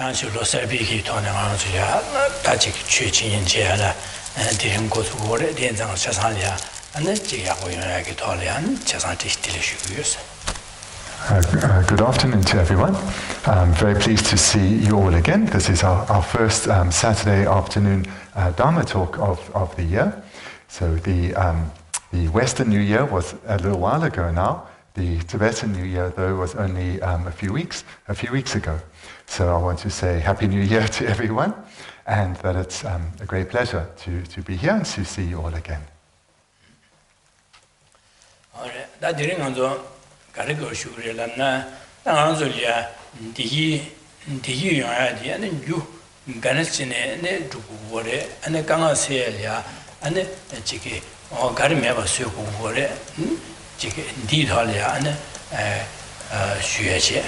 Angelo Sabiki Tonangia, Tajik Chuchin Jela, and Dim Gotu, the Enzang Chasalia, and the Giacoyagitolian, Chasantis Delicious. Good afternoon to everyone. I'm very pleased to see you all again. This is our first Saturday afternoon Dharma talk of the year. So the Western New Year was a little while ago now. The Tibetan New Year, though, was only a few weeks ago. So I want to say Happy New Year to everyone, and that it's a great pleasure to be here and to see you all again. That during on Garigo Shurelana, Anzolia, the and you, Ganasine, and the Dukure, and the Gangaselia, and the Chiki, or Garimeva Sukure, Chiki, indeed, Holia, and Shueche.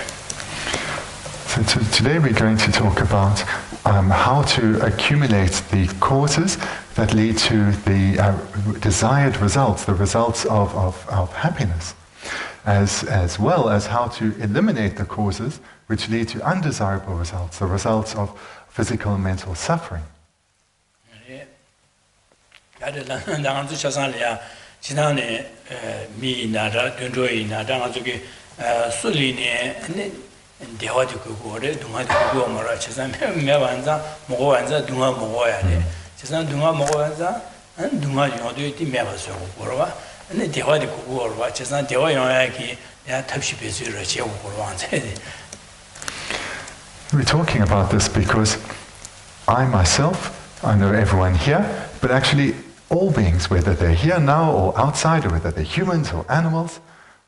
So today we're going to talk about how to accumulate the causes that lead to the desired results, the results of happiness, as well as how to eliminate the causes which lead to undesirable results, the results of physical and mental suffering. Dewadi Kugore, Dunga Gomora, Chesan Mevanza, Moanza, Dunga Moyade, Chesan Dunga Moanza, and Dunga Yodu, Mevaso Gorova, and the Dewadi Kugorva, Chesan Dewayanaki, they are Tapshi We're talking about this because I myself, I know everyone here, but actually all beings, whether they're here now or outside, or whether they're humans or animals,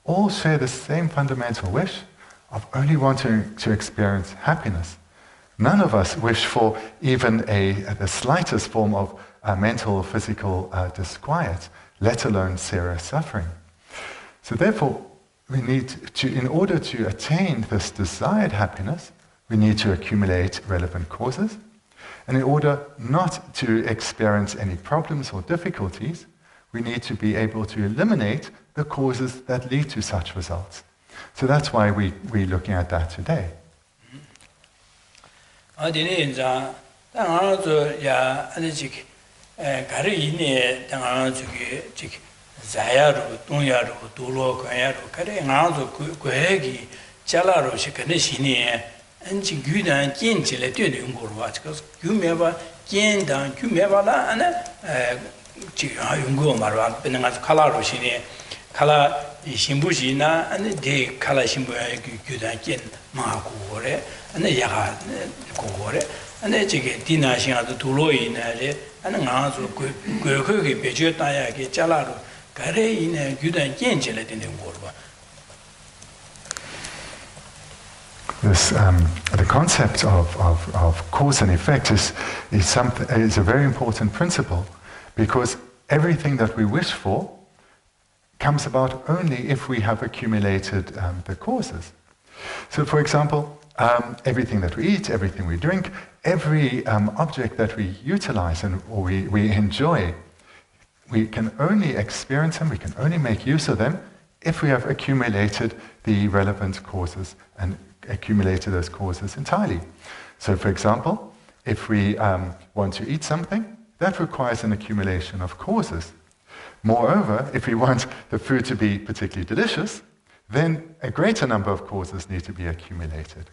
all share the same fundamental wish of only wanting to experience happiness. None of us wish for even the slightest form of mental or physical disquiet, let alone serious suffering. So therefore, we need to, in order to attain this desired happiness, we need to accumulate relevant causes. And in order not to experience any problems or difficulties, we need to be able to eliminate the causes that lead to such results. So that's why we're looking at that today. Kala Shimbujina and the day Kala Shimbuya Gudankin Mahakure and the Yaha Kore and the Chiki Dina Shinga the Tuloi in a and Nanzo Guki Pejutayaki Chalaru Kare in a Gudankin Chelet in the Gorba. This the concept of cause and effect is a very important principle, because everything that we wish for comes about only if we have accumulated the causes. So, for example, everything that we eat, everything we drink, every object that we utilize or we enjoy, we can only experience them, we can only make use of them if we have accumulated the relevant causes and accumulated those causes entirely. So, for example, if we want to eat something, that requires an accumulation of causes. Moreover, if we want the food to be particularly delicious, then a greater number of causes need to be accumulated.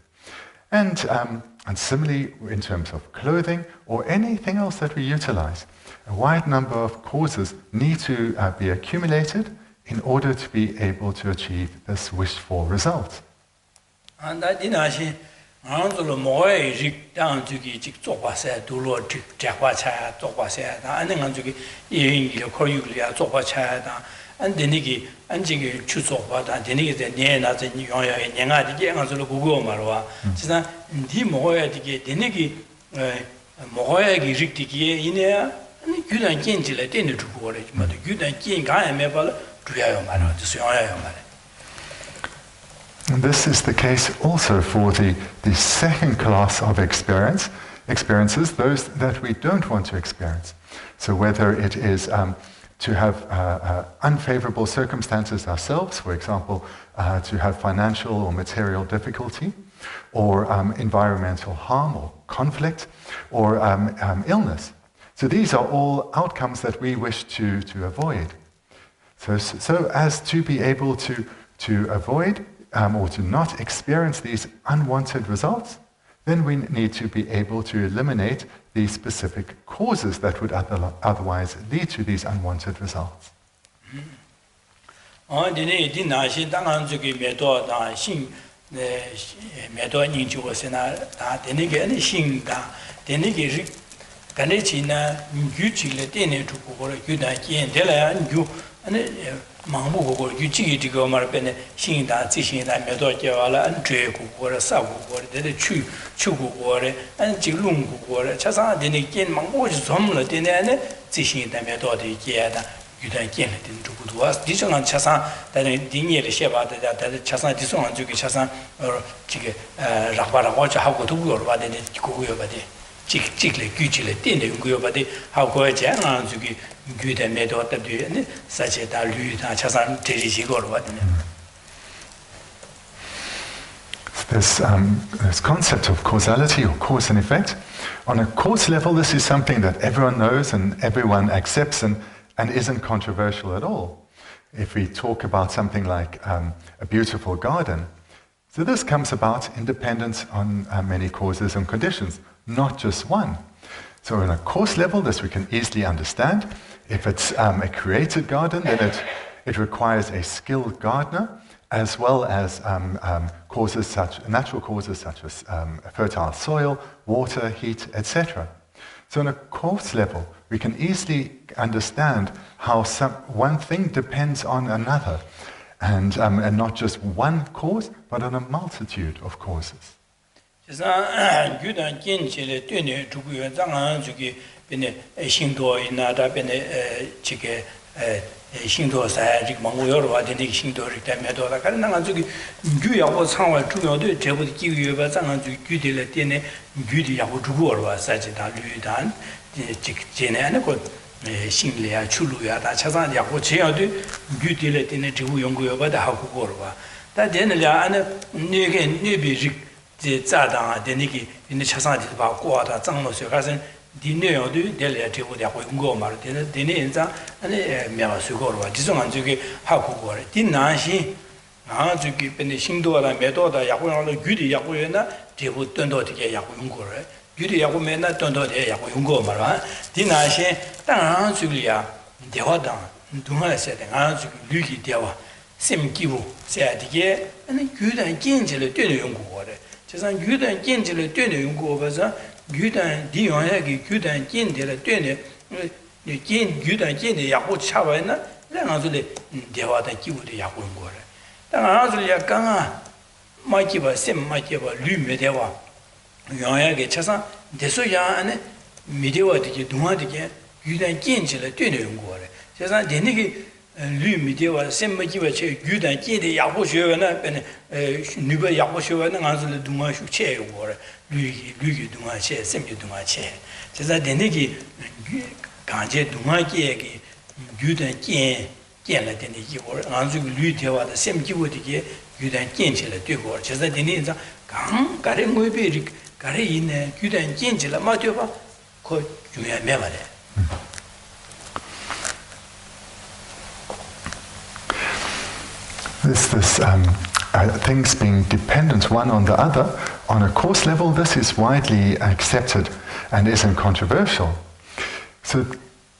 And similarly, in terms of clothing or anything else that we utilize, a wide number of causes need to be accumulated in order to be able to achieve this wished-for result. And that is Anzolo Moy Rik down to Gik Zopasa, Dulo Jakwacha, Zopasa, and then Anzuki, Ying, Koyulia, Zopacha, and the Niki, and Jiggy Chuzopa, and the Niki, the Niena, the Yoya, and Yanga, the Anzolo Gugo Marwa. Sina, the Moya, the Niki, Moya Rikiki in there, and the good and Gentle at the end of the college, but the good and King I am able to Yayomara, the Soyamara. And this is the case also for the second class of experiences, those that we don't want to experience. So whether it is to have unfavorable circumstances ourselves, for example, to have financial or material difficulty, or environmental harm or conflict, or illness. So these are all outcomes that we wish to avoid. So as to be able to avoid or to not experience these unwanted results, then we need to be able to eliminate the specific causes that would otherwise lead to these unwanted results. This concept of causality or cause and effect, on a course level, this is something that everyone knows and everyone accepts and isn't controversial at all. If we talk about something like a beautiful garden, so this comes about independent on many causes and conditions, not just one. So on a course level, this we can easily understand. If it's a created garden, then it requires a skilled gardener, as well as natural causes such as fertile soil, water, heat, etc. So on a course level, we can easily understand how one thing depends on another, and not just one cause, but on a multitude of causes. Things being dependent one on the other, on a course level, this is widely accepted and isn't controversial.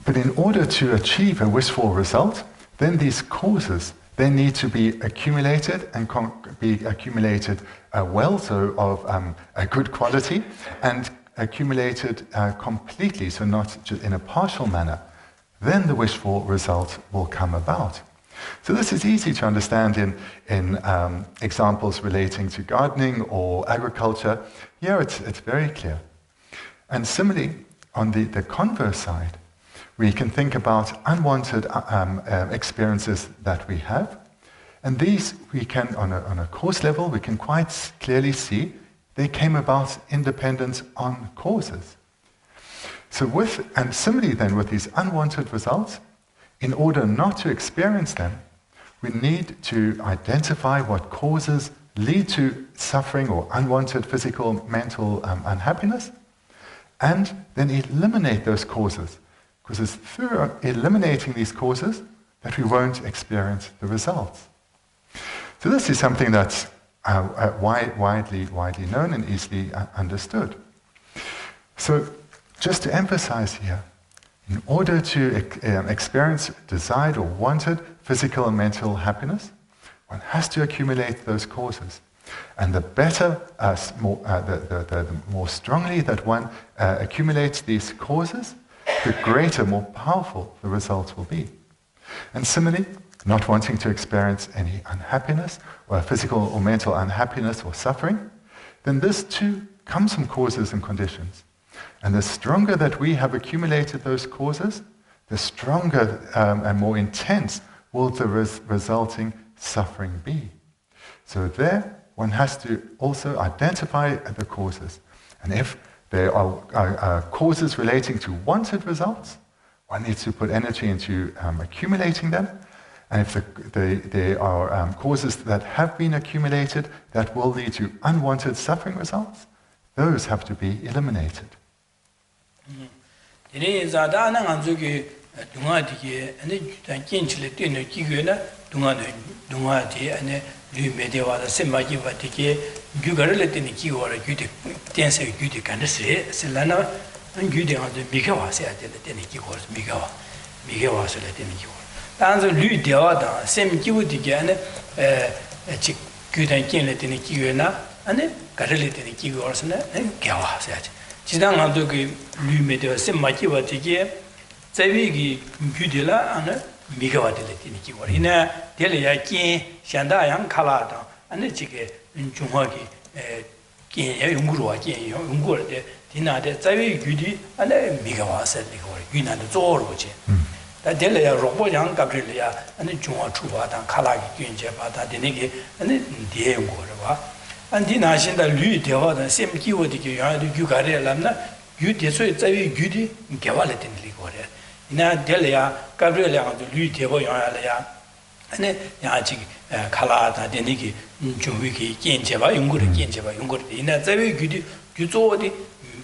But in order to achieve a wishful result, then these causes, they need to be accumulated and be accumulated well, so of a good quality, and accumulated completely, so not just in a partial manner. Then the wishful result will come about. So this is easy to understand in examples relating to gardening or agriculture. Here it's very clear. And similarly, on the converse side, we can think about unwanted experiences that we have. And these we can, on a course level, we can quite clearly see they came about independent on causes. And similarly then with these unwanted results, in order not to experience them, we need to identify what causes lead to suffering or unwanted physical, mental unhappiness, and then eliminate those causes. Because it's through eliminating these causes that we won't experience the results. So this is something that's widely known and easily understood. So just to emphasize here, in order to experience desired or wanted physical and mental happiness, one has to accumulate those causes. And the better, the more strongly that one accumulates these causes, the greater, more powerful the results will be. And similarly, not wanting to experience any unhappiness, or physical or mental unhappiness or suffering, then this too comes from causes and conditions. And the stronger that we have accumulated those causes, the stronger and more intense will the resulting suffering be. So there, one has to also identify the causes. And if there are causes relating to wanted results, one needs to put energy into accumulating them. And if there are causes that have been accumulated that will lead to unwanted suffering results, those have to be eliminated. And then I said that Lu Deva, the same keyword, you got it, Lamna, you did so it's a goody, Gavalet in Ligore. In a Delia, Gabriela, the Lu Deva, and then Yachi, Kalata, Deniki, Jumiki, Genjeva, Yungur, Genjeva, Yungur, in a very goody, you saw the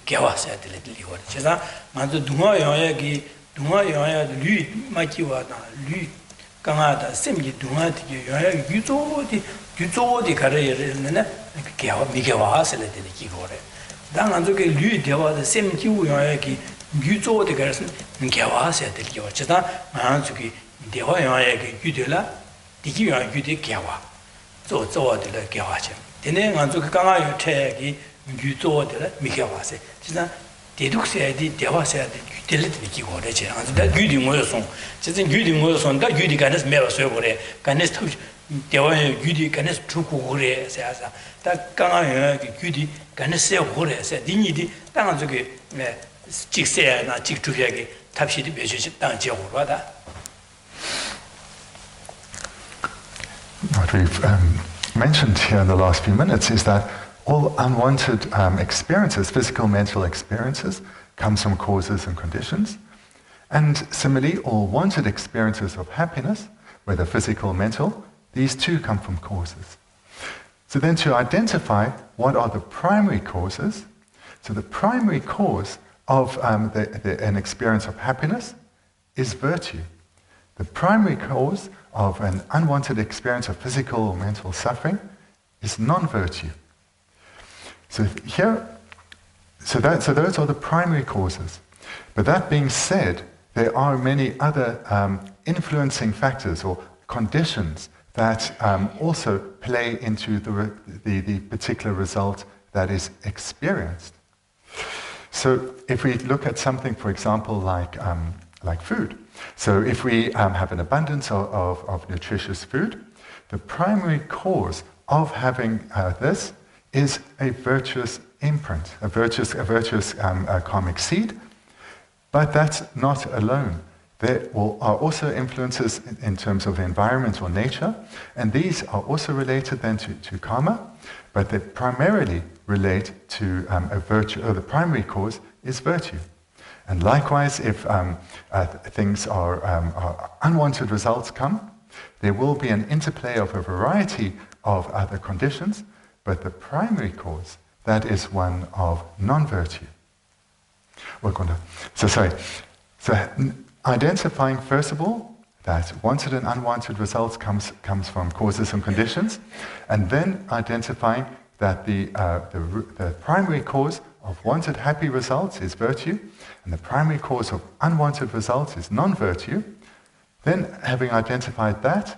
Gavas at the little Ligore. Chesa, Manzo Dumayagi, Dumaya, Lu, Makiwa, Lu, Kamata, Semi Dumati, you saw the career in Migavas, let the Kigore. Then I took a Lu Deva, the same Kiwaki, you saw the garrison in Gavas at the Kiocheta, Manzuki, Deva Yaki, Udela, the Kiyaki Gawa. So the Gavacha. The name on Zuka Tagi, you saw the Migavase. They took the Deva said, you delete the Kigore, and that Gudi Wilson. Just in Gudi Wilson, that Gudi Ganes Meva Servore, Ganes Dewa Gudi Ganes Trukure says that Ganga Gudi Ganes Hore said, Dinidi, Danzuki, Chixe, and Chik Tuyagi, Tapshi, Dan Jehovah. What we've mentioned here in the last few minutes is that all unwanted experiences, physical, mental experiences, comes from causes and conditions. And similarly, all wanted experiences of happiness, whether physical or mental, these too come from causes. So then to identify what are the primary causes, so the primary cause of an experience of happiness is virtue. The primary cause of an unwanted experience of physical or mental suffering is non-virtue. So those are the primary causes. But that being said, there are many other influencing factors or conditions that also play into the particular result that is experienced. So if we look at something, for example, like food. So if we have an abundance of nutritious food, the primary cause of having this is a virtuous imprint, a virtuous karmic seed. But that's not alone. There are also influences in terms of the environment or nature, and these are also related then to karma, but they primarily relate to a virtue, or the primary cause is virtue. And likewise, if things are unwanted results come, there will be an interplay of a variety of other conditions, but the primary cause, that is one of non-virtue. So identifying, first of all, that wanted and unwanted results comes from causes and conditions, and then identifying that the primary cause of wanted happy results is virtue, and the primary cause of unwanted results is non-virtue. Then, having identified that,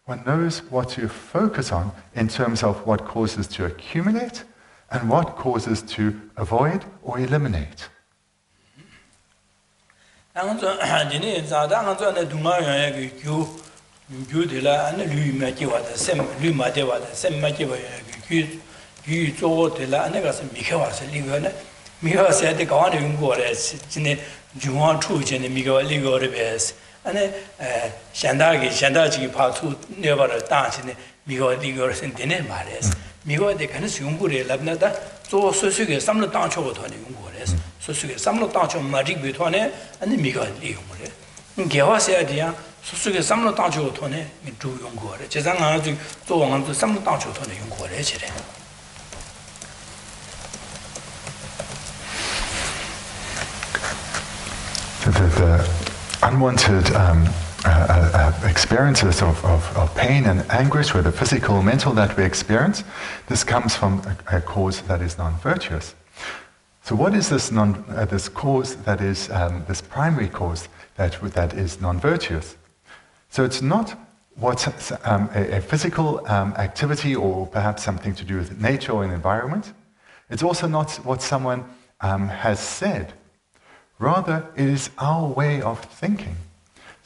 one knows what to focus on in terms of what causes to accumulate and what causes to avoid or eliminate. ane shandaji patu never dance migo digor sentine mares migo de kan sungure labna da so susuge samlo tancho thone ungores susuge samlo tancho magic bithone ane migo liungore gewa se dia susuge samlo tancho thone mi du ungore jezang ha ju zo wang zu samlo tancho thone ungore jere. The unwanted experiences of pain and anguish, whether physical or mental, that we experience, this comes from a cause that is non-virtuous. So what is this this cause that is this primary cause that is non-virtuous? So it's not what's a physical activity or perhaps something to do with nature or an environment. It's also not what someone has said. Rather, it is our way of thinking.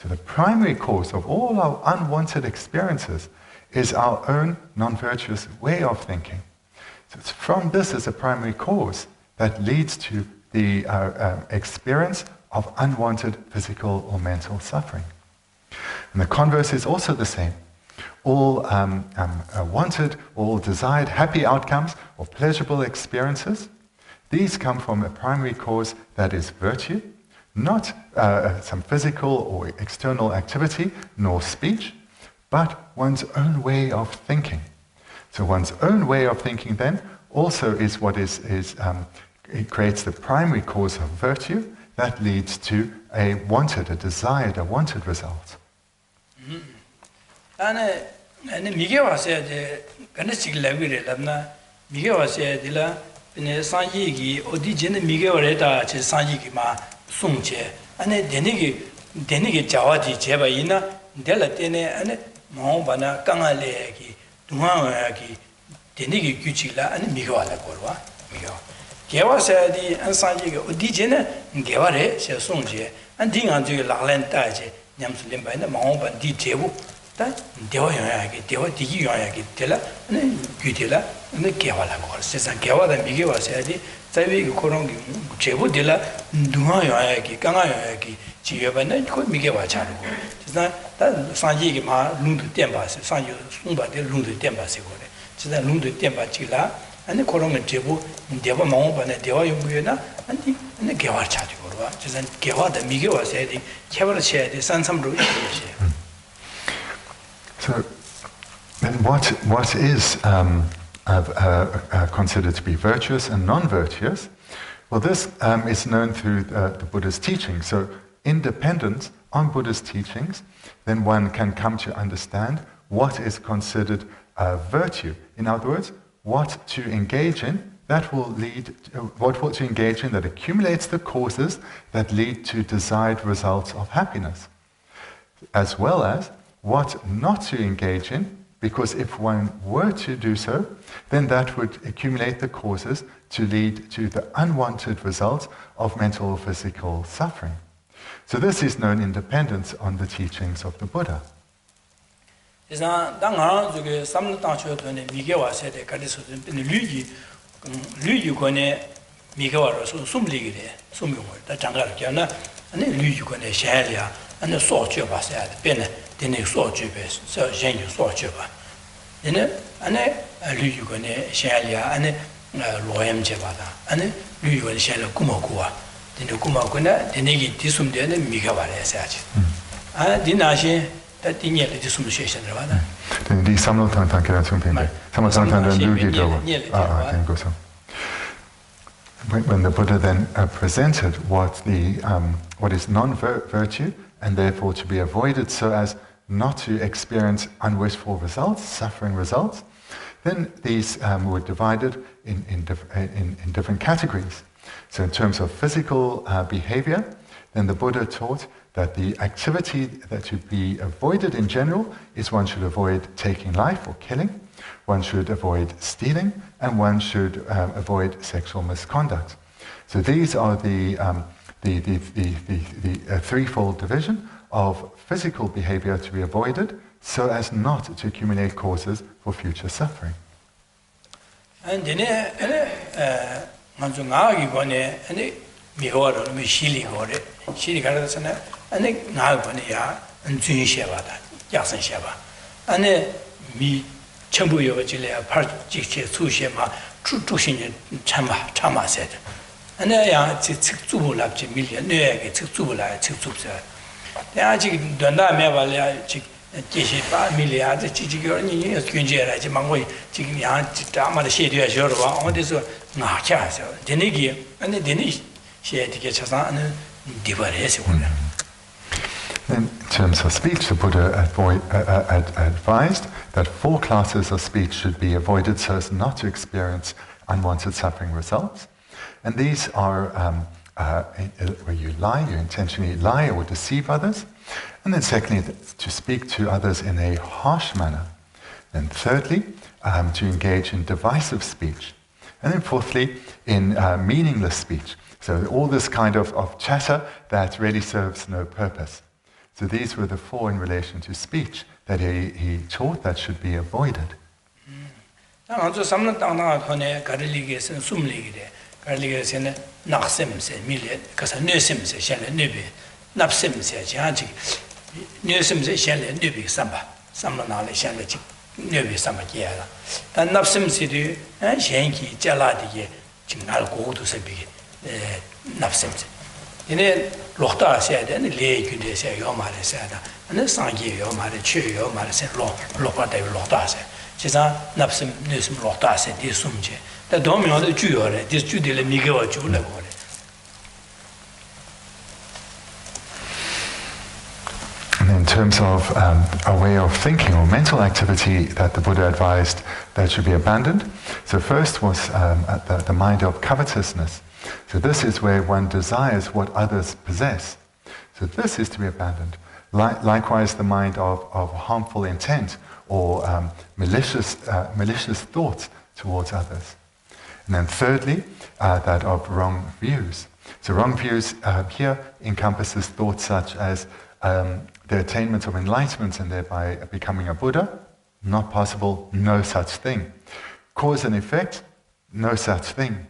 So the primary cause of all our unwanted experiences is our own non-virtuous way of thinking. So it's from this as a primary cause that leads to the experience of unwanted physical or mental suffering. And the converse is also the same. All wanted, all desired happy outcomes or pleasurable experiences, these come from a primary cause that is virtue, not some physical or external activity, nor speech, but one's own way of thinking. So one's own way of thinking then also is what it creates the primary cause of virtue that leads to a desired, a wanted result. Sanji Odijin Migueleta, Sanji Ma Sungche, and Denigi Jawati Jebaina, Delatene, and Mohbana, Kangaleki, Duhangaki, Denigi Guchila, and Miguala Gorwa. Geva said the Sanji Odijin, Gevare, says Sungje, and Dinganju Lalentaje, Yamslimba, and Mohban di Jebu. Deoyaki, Deoyaki, Tella, and Gutilla, and the Kevala Gor. Says and Kevala and Miguel said, Savi Korongi, Chebudilla, Dumayaki, Kanayaki, Chiavan, could Miguel Charu. It's not that Sanji Ma Lundu Tembas, Sanju Sumba de Lundu Tembas. It's that Lundu Temba Chila, and the Korong and Jebu, and Deva Momba and Deoyuna, and the Kewa Chatu. Just and Kewa, the Miguel said, Kevala said, the San Samru. So, then what is considered to be virtuous and non-virtuous? Well, this is known through the Buddhist teachings. So, independent on Buddhist teachings, then one can come to understand what is considered virtue. In other words, what to engage in that will lead, what to engage in that accumulates the causes that lead to desired results of happiness, as well as what not to engage in, because if one were to do so, then that would accumulate the causes to lead to the unwanted results of mental or physical suffering. So this is known independence on the teachings of the Buddha. And saw Juba said, Bene, then they saw Juba, so Jane saw Juba. Then a Lugone, Shalia, and Loyam Jebada, and Lugon Shella Kumakua. Then the Kumakuna, the Negi Tisum, then Mikawara said. I didn't ask that in yet the Sumation. Di samlo tang tang kira chung ping. Samlo tang tang dan lu gi do. Can go so. When the Buddha then presented what is non-virtue and therefore to be avoided so as not to experience unwished for results, suffering results, then these were divided in different categories. So in terms of physical behavior, then the Buddha taught that the activity that should be avoided in general is one should avoid taking life or killing, one should avoid stealing, and one should avoid sexual misconduct. So these are the threefold division of physical behavior to be avoided so as not to accumulate causes for future suffering. And then Geshe Thubten In terms of speech, the Buddha advised that 4 classes of speech should be avoided so as not to experience unwanted suffering results. And these are where you lie, you intentionally lie or deceive others. And then secondly, to speak to others in a harsh manner. And thirdly, to engage in divisive speech. And then fourthly, in meaningless speech. So all this kind of chatter that really serves no purpose. So these were the 4 in relation to speech that he taught that should be avoided. In terms of a way of thinking or mental activity that the Buddha advised that should be abandoned, so first was the mind of covetousness. So this is where one desires what others possess. So this is to be abandoned. Likewise, the mind of harmful intent or malicious thoughts towards others. And then thirdly, that of wrong views. So wrong views here encompasses thoughts such as the attainment of enlightenment and thereby becoming a Buddha, not possible, no such thing. Cause and effect, no such thing.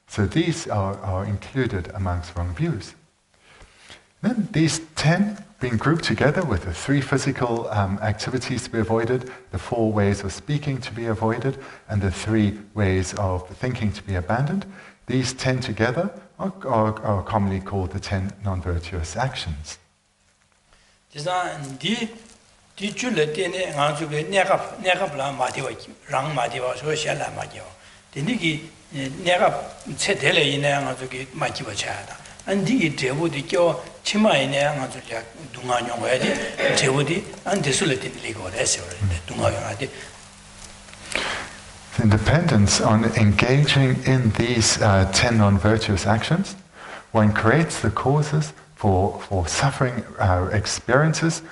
So these are included amongst wrong views. Then these 10 being grouped together with the 3 physical activities to be avoided, the 4 ways of speaking to be avoided, and the 3 ways of thinking to be abandoned, these 10 together are commonly called the 10 Non-Virtuous Actions. In dependence on engaging in these 10 non-virtuous actions, one creates the causes for suffering experiences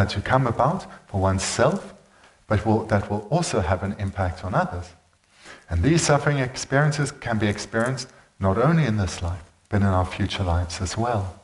to come about for oneself, but that will also have an impact on others. And these suffering experiences can be experienced not only in this life, but in our future lives as well.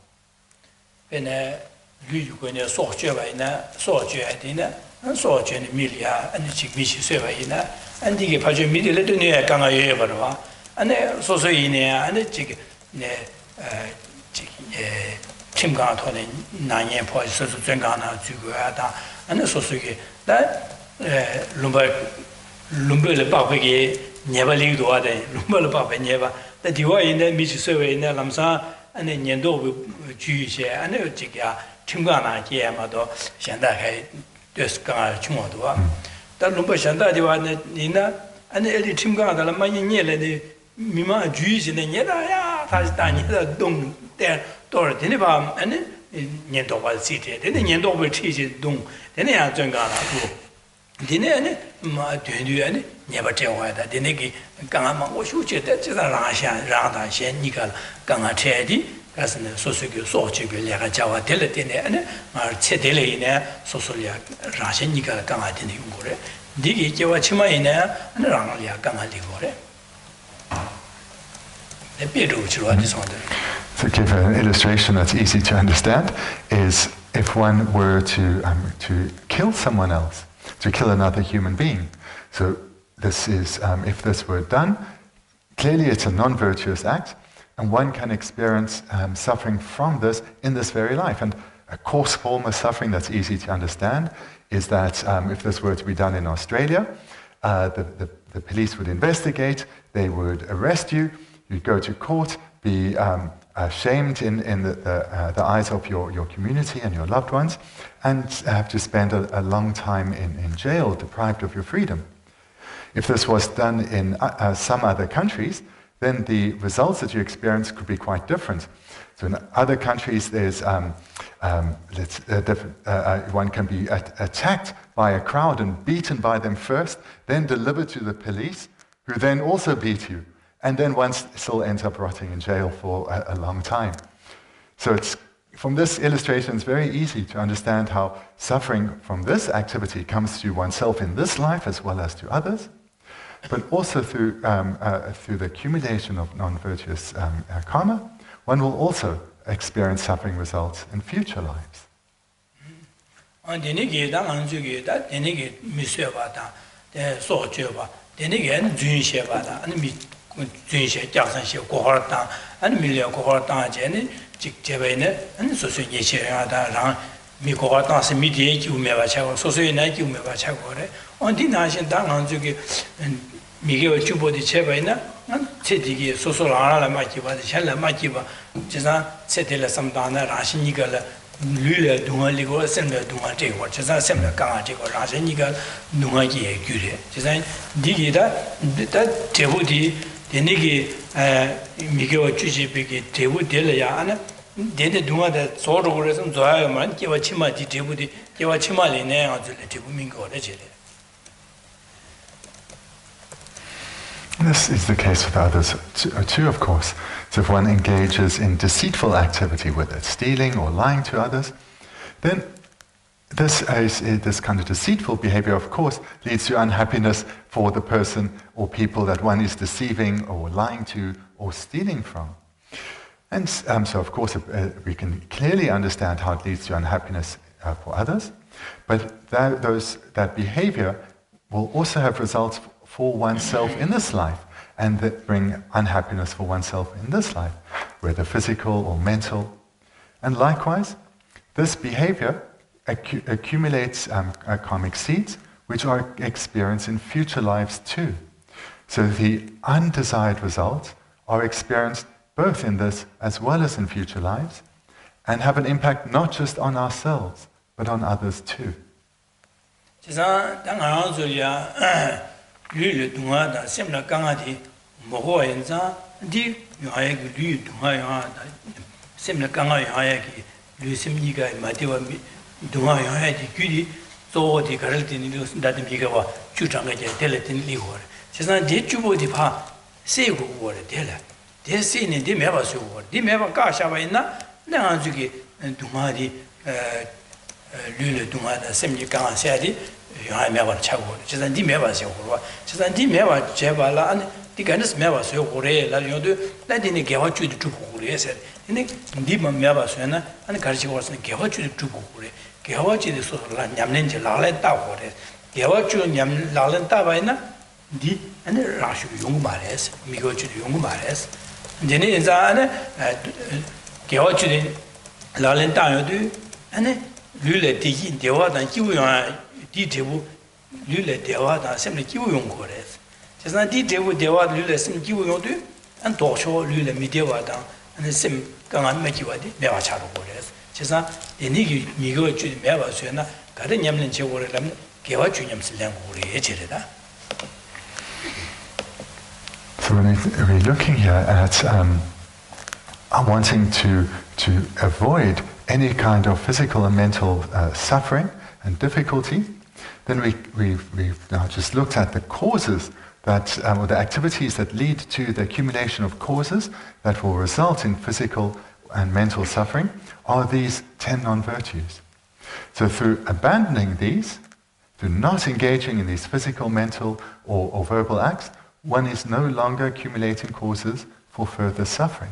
The Diwai in the Michisoe in the Lamsa and the Yendo Jewish and the Timgana Yamado, Shandaka, Just Kanga Chumodua. That Lumba Shanda Nina, and the Timga, the Lamaniela, the Mima Jews in the Yeda, Tasdania, Dung, there, Dora Deniba, and Yendoba City, then the Yendoba teaches Dung, then they are Jangana. Dinner, never tell why that Dinegi Gama was shoot that's a Rasha, Rada, Shen, Nika, Ganga Teddy, as in the Sosuku, Sochiku, Yakajawa, Teletine, or Tedeline, Sosolia, Rasha, Nika, Gama Dinigore, Digi, Jawachima in there, and Rangalia, Gama Ligore. The Piruch, what is on there. To give an illustration that's easy to understand, is if one were to kill someone else, to kill another human being. So this is, if this were done, clearly it's a non-virtuous act, and one can experience suffering from this in this very life. And a coarse form of suffering that's easy to understand is that if this were to be done in Australia, the police would investigate, they would arrest you, you'd go to court, be shamed in the eyes of your community and your loved ones, and have to spend a long time in jail, deprived of your freedom. If this was done in some other countries, then the results that you experience could be quite different. So in other countries, there's one can be attacked by a crowd and beaten by them first, then delivered to the police, who then also beat you. And then one still ends up rotting in jail for a long time. So from this illustration, it's very easy to understand how suffering from this activity comes to oneself in this life as well as to others, but also through the accumulation of non-virtuous karma, one will also experience suffering results in future lives. Junxe Jackson She Kohorta and Million Kohorta Jenny, Chick Jevene, and Sosu Yeshada Ran, Mikohorta, Semidia, you never check, Sosu Night, you never check. On the nation down and Miguel Chubo di Chevena, and Teddy, Sosola Makiva, the Shella Makiva, Jazan, Setela Samdana, Rashinigala, Lula, Dualigo, Sembla Dumate, or Jazan Sembla Kanati, or Rasinigal, Dumaki, Gure. Jazan Digida, that Tebudi. Denigi Miguel Chuchi Tebu Delayana, then the Duma that sort of reason to I am Kiwachima di Tebudi, Kiwachima Line on the Tebumingo. This is the case with others too, of course. So if one engages in deceitful activity, whether it's stealing or lying to others, then this kind of deceitful behavior, of course, leads to unhappiness for the person or people that one is deceiving or lying to or stealing from. And so, of course, we can clearly understand how it leads to unhappiness for others, but that behavior will also have results for oneself in this life, and that bring unhappiness for oneself in this life, whether physical or mental. And likewise, this behavior accumulates karmic seeds, which are experienced in future lives too. So the undesired results are experienced both in this as well as in future lives, and have an impact not just on ourselves, but on others too. Dunga Yadi Gudi, so the Carlton that the Migawa, Chutanga, Teletin Ligor. Says, did you would pa say good word, Della? They're seen in the Mevas word. The Meva Kashavina, Nanzuki, and Dumadi Lula Dumada, Semika Sadi, I never chagor. Says, and the Mevas your says, and the Meva Jevala, and the Ganis Mevas your Yodu, that didn't get what you do. Said, in the Dima Mevasena, and the Karchi was in Gehochu to Bukure. Gehochi is Yamlin Lalenta water. Gehochu Yam Lalenta Vaina, D and the Rashu Yungmares, Migochu Yungmares. Then is Gehochu Lalenta do, and Lule Tiki, Dewa, and Kiwi Ditebu, Lule Dewa, and Assembly Kiwungores. Just not Ditebu Dewa, Lule Sim Kiwi, and Tosho, Lule Midewa down. And the same Gangan Mekiwadi, Mevacharo. 지사 이니기 이거 주 매봐서나 가든 냠는 제고를 개와 주념슬량 우리 예제래다. So when we're looking here at wanting to avoid any kind of physical and mental suffering and difficulty, then we've now just looked at the causes that, or the activities that lead to the accumulation of causes that will result in physical and mental suffering are these 10 non-virtues. So through abandoning these, through not engaging in these physical, mental or verbal acts, one is no longer accumulating causes for further suffering.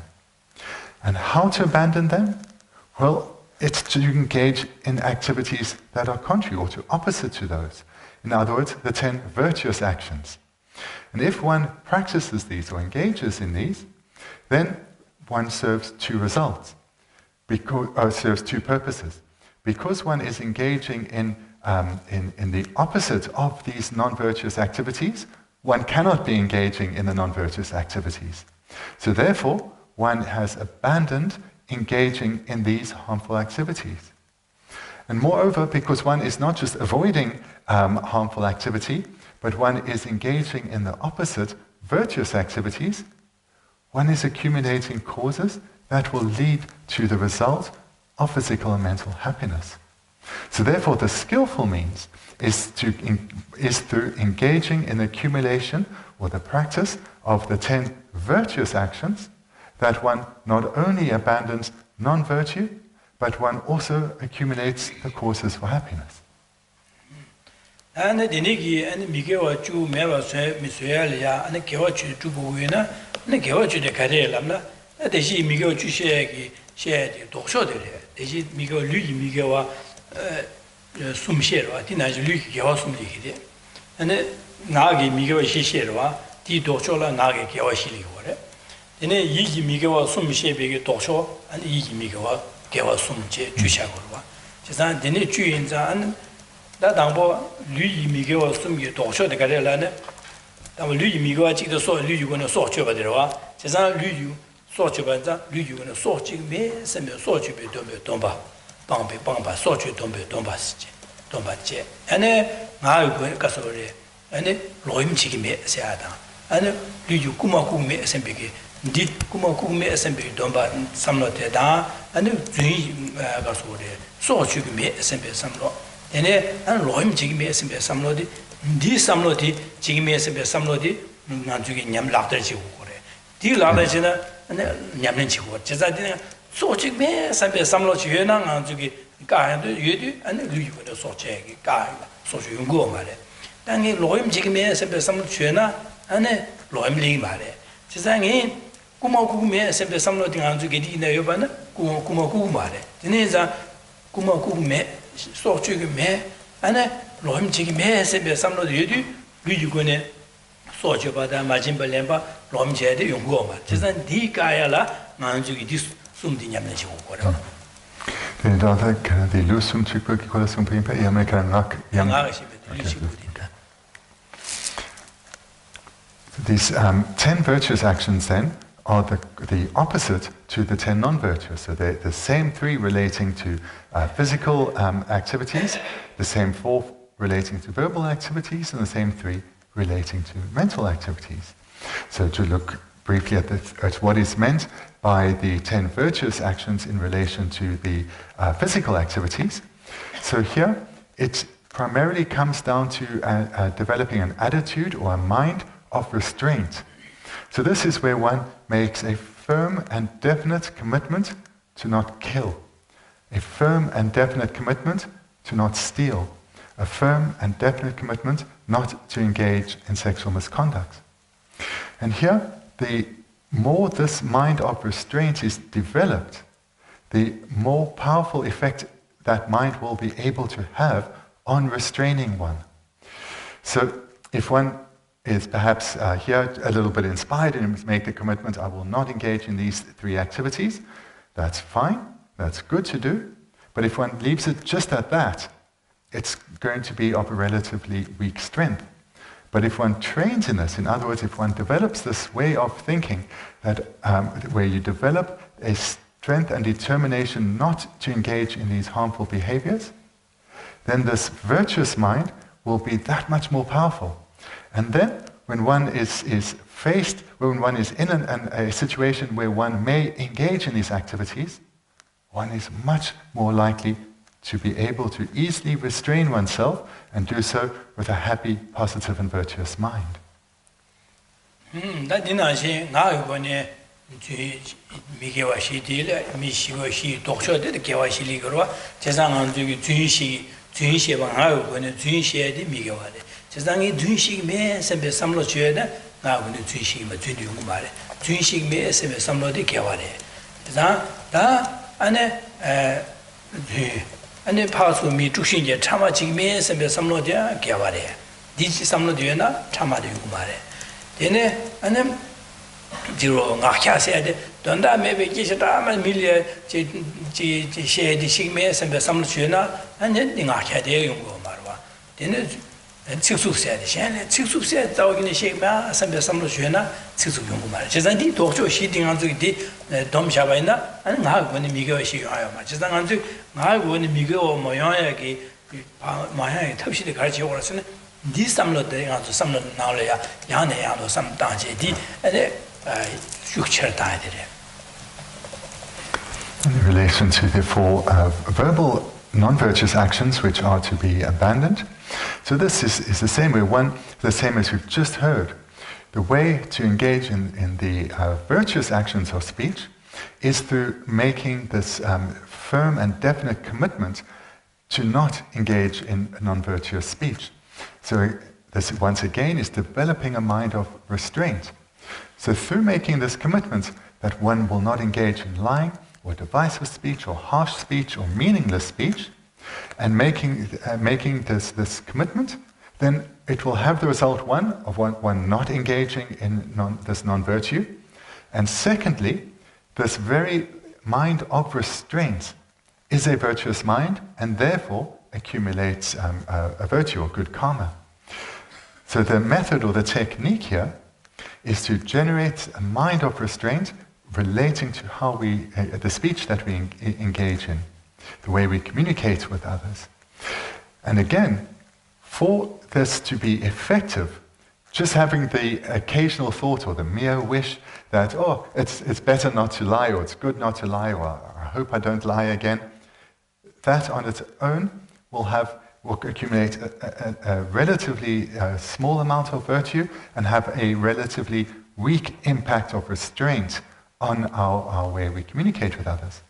And how to abandon them? Well, it's to engage in activities that are contrary or to opposite to those. In other words, the 10 virtuous actions. And if one practices these or engages in these, then one serves two results, serves two purposes. Because one is engaging in the opposite of these non-virtuous activities, one cannot be engaging in the non-virtuous activities. So therefore, one has abandoned engaging in these harmful activities. And moreover, because one is not just avoiding harmful activity, but one is engaging in the opposite, virtuous activities, one is accumulating causes that will lead to the result of physical and mental happiness. So therefore, the skillful means is through engaging in the accumulation or the practice of the 10 virtuous actions that one not only abandons non-virtue, but one also accumulates the causes for happiness. 숨셰로와 디나지 류기 개화숨리기데 근데 나게 미개와 시셰로와 디 도초라 나게 개화실리고래 얘네 이기 미개와 숨셰베게 도초 아니 이기 미개와 개화숨제 주샤고와 제가 얘네 주인자는 나당보 류이 미개와 숨게 도초데 가래라네 다음 류이 미개와 찍도 소 류이고는 소초바데와 제가 류이 소초반자 류이고는 소직메 세메 소초베 돈바 방배 방바 소주 돈바스지 돈바제 안에 나하고 가서 그래 안에 로임지기메 세하다 안에 리주 꾸마꾸메 셈비게 디 꾸마꾸메 셈비 돈바 삼로테다 안에 주의 가서 그래 소주기메 셈비 삼로 안에 안 로임지기메 셈비 삼로디 디 삼로디 지기메 셈비 삼로디 나중에 냠락들지고 그래 디 라다지나 안에 냠는지고 제자디는 소직메 삼배 삼로지 회낭 저기 가야도 예디 아니 류유의 소체기 가 소주 연구 말에 당이 로임 지금에 삼배 삼로 죄나 아니 로임리 말에 세상에 꾸마꾸메 삼배 삼로 등한 저기 디나 여바나 꾸마꾸구 말에 디네자 꾸마꾸메 소주기메 아니 로임 지금에 삼배 삼로 예디 류유의 소주바다 마진벌렘바 로임제의 연구 말 세상 디 가야라 만주기 디 These 10 virtuous actions then are the opposite to the 10 non-virtuous. So they're the same 3 relating to physical activities, the same 4 relating to verbal activities, and the same 3 relating to mental activities. So to look briefly at what is meant by the 10 virtuous actions in relation to the physical activities. So here, it primarily comes down to developing an attitude or a mind of restraint. So this is where one makes a firm and definite commitment to not kill, a firm and definite commitment to not steal, a firm and definite commitment not to engage in sexual misconduct. And here, the more this mind of restraint is developed, the more powerful effect that mind will be able to have on restraining one. So if one is perhaps here a little bit inspired and make the commitment, I will not engage in these 3 activities, that's fine, that's good to do. But if one leaves it just at that, it's going to be of a relatively weak strength. But if one trains in this, in other words, if one develops this way of thinking, that where you develop a strength and determination not to engage in these harmful behaviors, then this virtuous mind will be that much more powerful. And then, when one is faced, when one is in a situation where one may engage in these activities, one is much more likely to be able to easily restrain oneself and do so with a happy, positive and virtuous mind. ane pasu mi tukshin je chama chigme sembe samlo dia gyaware dichi samlo dia na chama de yugumare dene ane jiro ngakya se de donda mebe geshe dama milye ji she de chigme sembe samlo chuna ane ngakya de yungo marwa dene 직숙 세야 돼. 셴네 직숙 세야 자오기는 시마 삼배 삼로 주나 직숙 연구 말. 제산디 독조 시딩한 적이 돔샤바이나 아니 나고는 미겨시 와요. 마. 제산 안주 나고는 미겨 모양하게 마향이 탑시대 가르치 오라서는 니 삼로 때 가서 삼로 나올래야 야네 야도 삼 당제디 아니 숙처 다야 돼. In relation to the four verbal non-virtuous actions which are to be abandoned. So this is the same way, the same as we've just heard. The way to engage in the virtuous actions of speech is through making this firm and definite commitment to not engage in non-virtuous speech. So this once again is developing a mind of restraint. So through making this commitment that one will not engage in lying or divisive speech or harsh speech or meaningless speech, and making this commitment, then it will have the result, one not engaging in this non-virtue, and secondly, this very mind of restraint is a virtuous mind, and therefore accumulates a virtue or good karma. So the method or the technique here is to generate a mind of restraint relating to how the speech that we engage in, the way we communicate with others. And again, for this to be effective, just having the occasional thought or the mere wish that, oh, it's better not to lie, or it's good not to lie, or I hope I don't lie again, that on its own will accumulate a relatively small amount of virtue and have a relatively weak impact of restraint on our way we communicate with others.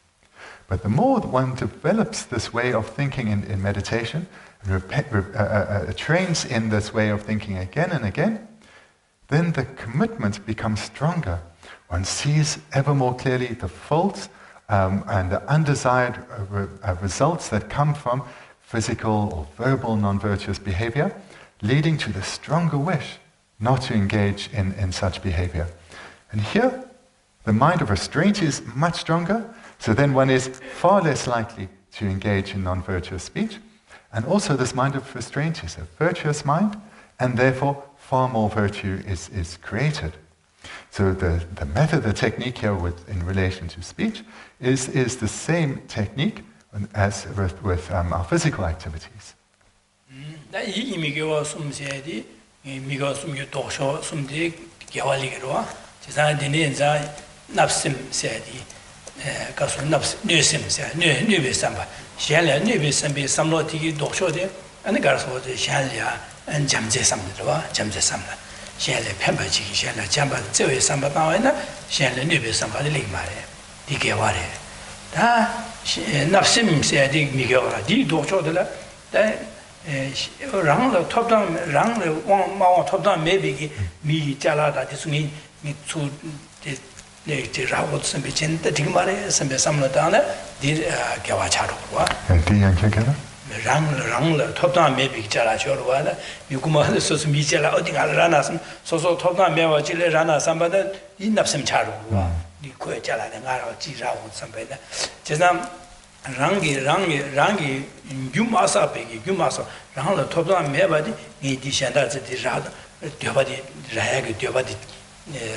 But the more that one develops this way of thinking in meditation, and trains in this way of thinking again and again, then the commitment becomes stronger. One sees ever more clearly the faults and the undesired results that come from physical or verbal non-virtuous behavior, leading to the stronger wish not to engage in such behavior. And here, the mind of restraint is much stronger, so then one is far less likely to engage in non-virtuous speech. And also this mind of restraint is a virtuous mind, and therefore far more virtue is created. So the method, the technique here in relation to speech is the same technique as with our physical activities. 가서 납심세 뇌베삼바 샬랴 뇌베삼비 삼로티기 독쇼데 아니 가서 샬랴 안 잠제삼들와 잠제삼라 샬랴 펜바지기 샬랴 잠바 저외 삼바 나와나 샬랴 뇌베삼바를 리마레 디게와레 다 납심세디 미겨라 디 독쇼들라 다 랑로 톱당 랑로 왕마와 톱당 메비기 미 잘라다 디스니 미추 네 제라고 선배 진짜 되게 말해 선배 삼로다나 디 개와차로와 디양케게나 랑랑 톱단 메비 잘라 줘로와나 미구마는 소스 미절라 어디 가라나서 소소 톱단 메와 질레 라나 삼바다 이 납심 차로와 니 코에 잘라는 가라 지라고 선배나 제삼 랑기 유마사 베기 유마사 랑라 톱단 메바디 니 디샹다 지라다 되바디 라야게 되바디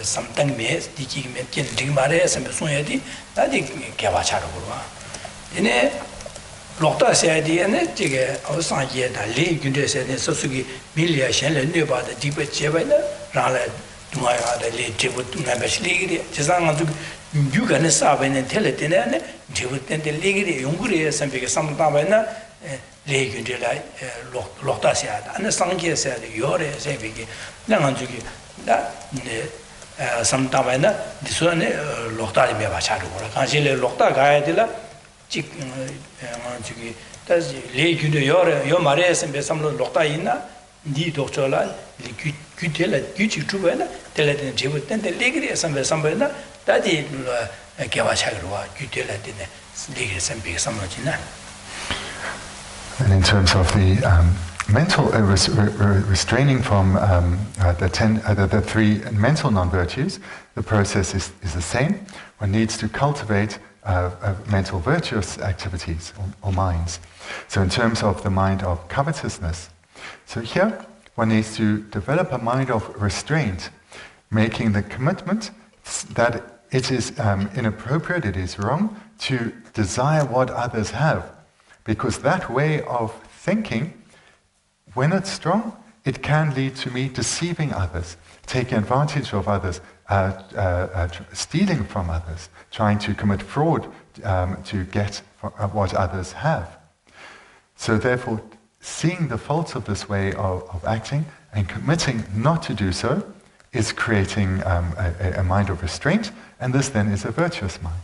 something me digi me kin digmare some soyadi dadi gewa charo gurwa ine lokta sayadi ane jige awsan ye da le gyunde sayadi sosugi milia shenle neba da dibe jeba na rala dumaya da le jebu na bashligiri jisanga du yuga ne sabe ne tele tene ne jebu tende ligiri yunguri sambe samta bana le gyunde la lokta sayada ane sangye sayadi yore saybi nang jugi da samtabana disone lokta me ba charu gora kanjile lokta gaaya dila chik jugi ta le gyude yo mare sembe samlo lokta inna di dokchola li gyutela gyuchi tubana tele den jebu den de legri sembe sambena dadi gewa charu wa gyutela dine legri sembe samlo jina. And in terms of the mental restraining from the three mental non-virtues, the process is the same. One needs to cultivate mental virtuous activities or minds. So in terms of the mind of covetousness, so here one needs to develop a mind of restraint, making the commitment that it is inappropriate, it is wrong to desire what others have, because that way of thinking, when it's strong, it can lead to me deceiving others, taking advantage of others, stealing from others, trying to commit fraud to get what others have. So therefore, seeing the faults of this way of acting and committing not to do so is creating a mind of restraint, and this then is a virtuous mind.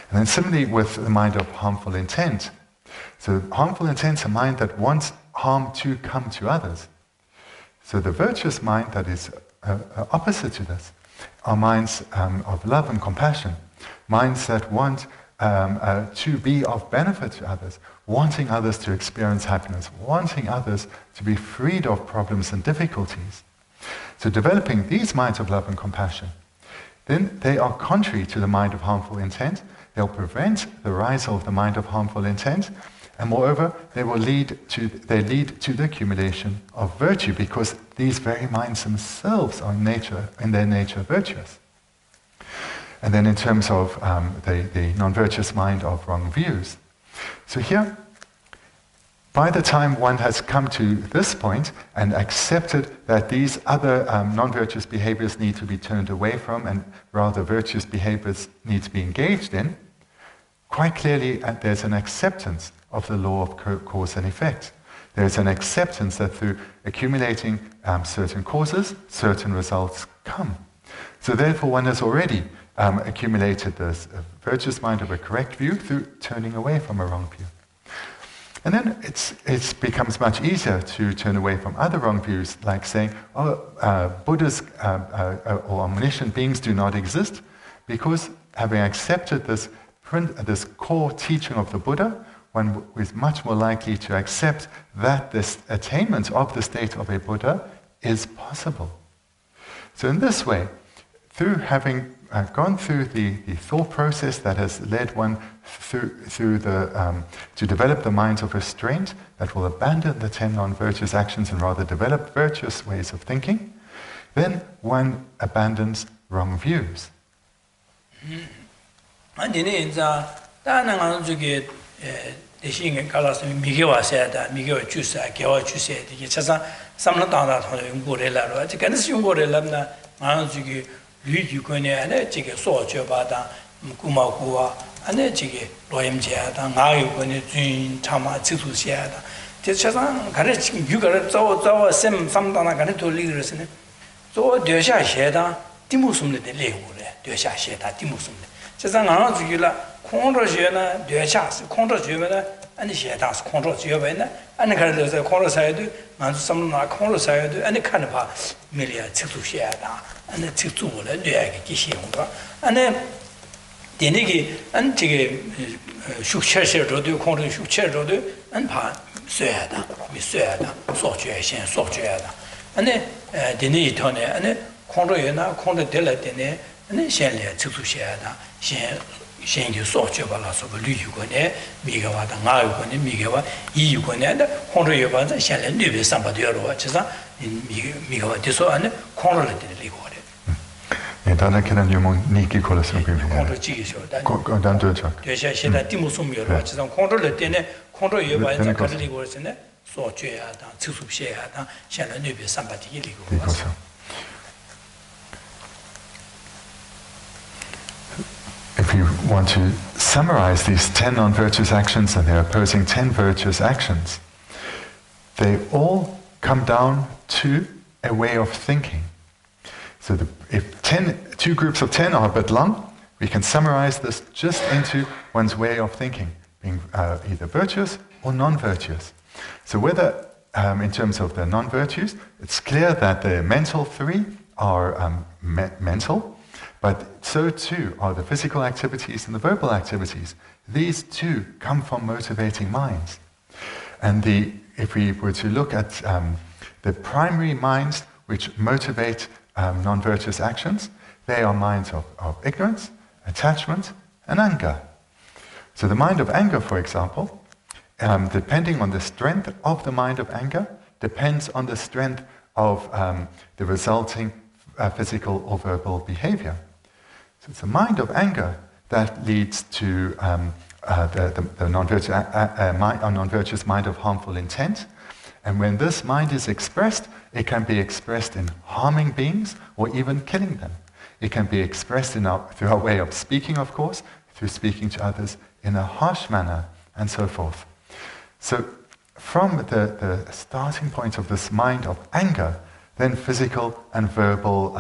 And then similarly with the mind of harmful intent. So harmful intent is a mind that wants harm to come to others. So the virtuous mind that is opposite to this are minds of love and compassion, minds that want to be of benefit to others, wanting others to experience happiness, wanting others to be freed of problems and difficulties. So developing these minds of love and compassion, then they are contrary to the mind of harmful intent. They'll prevent the rise of the mind of harmful intent, and moreover, they lead to the accumulation of virtue, because these very minds themselves are in their nature virtuous. And then in terms of the non-virtuous mind of wrong views. So here, by the time one has come to this point and accepted that these other non-virtuous behaviors need to be turned away from and rather virtuous behaviors need to be engaged in, quite clearly there's an acceptance of the law of cause and effect. There's an acceptance that through accumulating certain causes, certain results come. So therefore one has already accumulated this virtuous mind of a correct view through turning away from a wrong view. And then it becomes much easier to turn away from other wrong views, like saying, Buddhas or omniscient beings do not exist, because having accepted this core teaching of the Buddha, one is much more likely to accept that this attainment of the state of a Buddha is possible. So in this way, through having gone through the thought process that has led one to develop the minds of restraint that will abandon the 10 non-virtuous actions and rather develop virtuous ways of thinking, then one abandons wrong views. 대신에 갈아서 미개와 세다 미개와 주사 개와 주세 이게 차상 삼는다다 용고래라로 아직 간스 용고래라나 마음 주기 리주권에 안에 지게 소줘바다 구마구와 안에 지게 로임제하다 나유권에 주인 참아 지수시하다 제 차상 간에 지금 유가를 자와 셈 삼다나 간에 돌리그러스네 저 되샤시다 디무숨데 레고래 되샤시다 디무숨데 차상 안 주기라 콩로지나 되샤스 콩로지면은 아니 시다스 콩로지여베나 아니 가르서 콩로사야도 만수 삼나 콩로사야도 아니 칸 봐. 밀리아 측수시야다. 아니 측수를 뇌하게 기시용도 아니 되네기 안 되게 숙체셔도 콩로 숙체셔도 안 봐. 쇠야다. 미쇠야다. 소주에신 소주야다. 아니 되네 이터네 아니 콩로에나 콩로 될라 되네 아니 셴리아 측수시야다. 신규 소주발라서 루유고네 미가와다 나유고네 미가와 이유고네 혼로여반자 샬레 뉴베 삼바디어로 와서 미가와 디소 안에 콩로를 들리고래 Dana kena nyumon niki kola sungpi. Control jigisho. Dan dojo. Geshe sheda dimusum yoro. Chisang control le tene control yoba inza kadali go sene so jue ya dan tsusup she ya dan shena nube sambati ki ligo. If you want to summarize these 10 non-virtuous actions and their opposing 10 virtuous actions, they all come down to a way of thinking. So if two groups of 10 are a bit long, we can summarize this just into one's way of thinking, being either virtuous or non-virtuous. So whether, in terms of the non-virtues, it's clear that the mental three are mental, but so too are the physical activities and the verbal activities. These too come from motivating minds. And if we were to look at the primary minds which motivate non-virtuous actions, they are minds of ignorance, attachment, and anger. So the mind of anger, for example, depending on the strength of the mind of anger, depends on the strength of the resulting physical or verbal behavior. So it's the mind of anger that leads to the non-virtuous mind of harmful intent. And when this mind is expressed, it can be expressed in harming beings or even killing them. It can be expressed through our way of speaking, of course, through speaking to others in a harsh manner, and so forth. So from the starting point of this mind of anger, then physical and verbal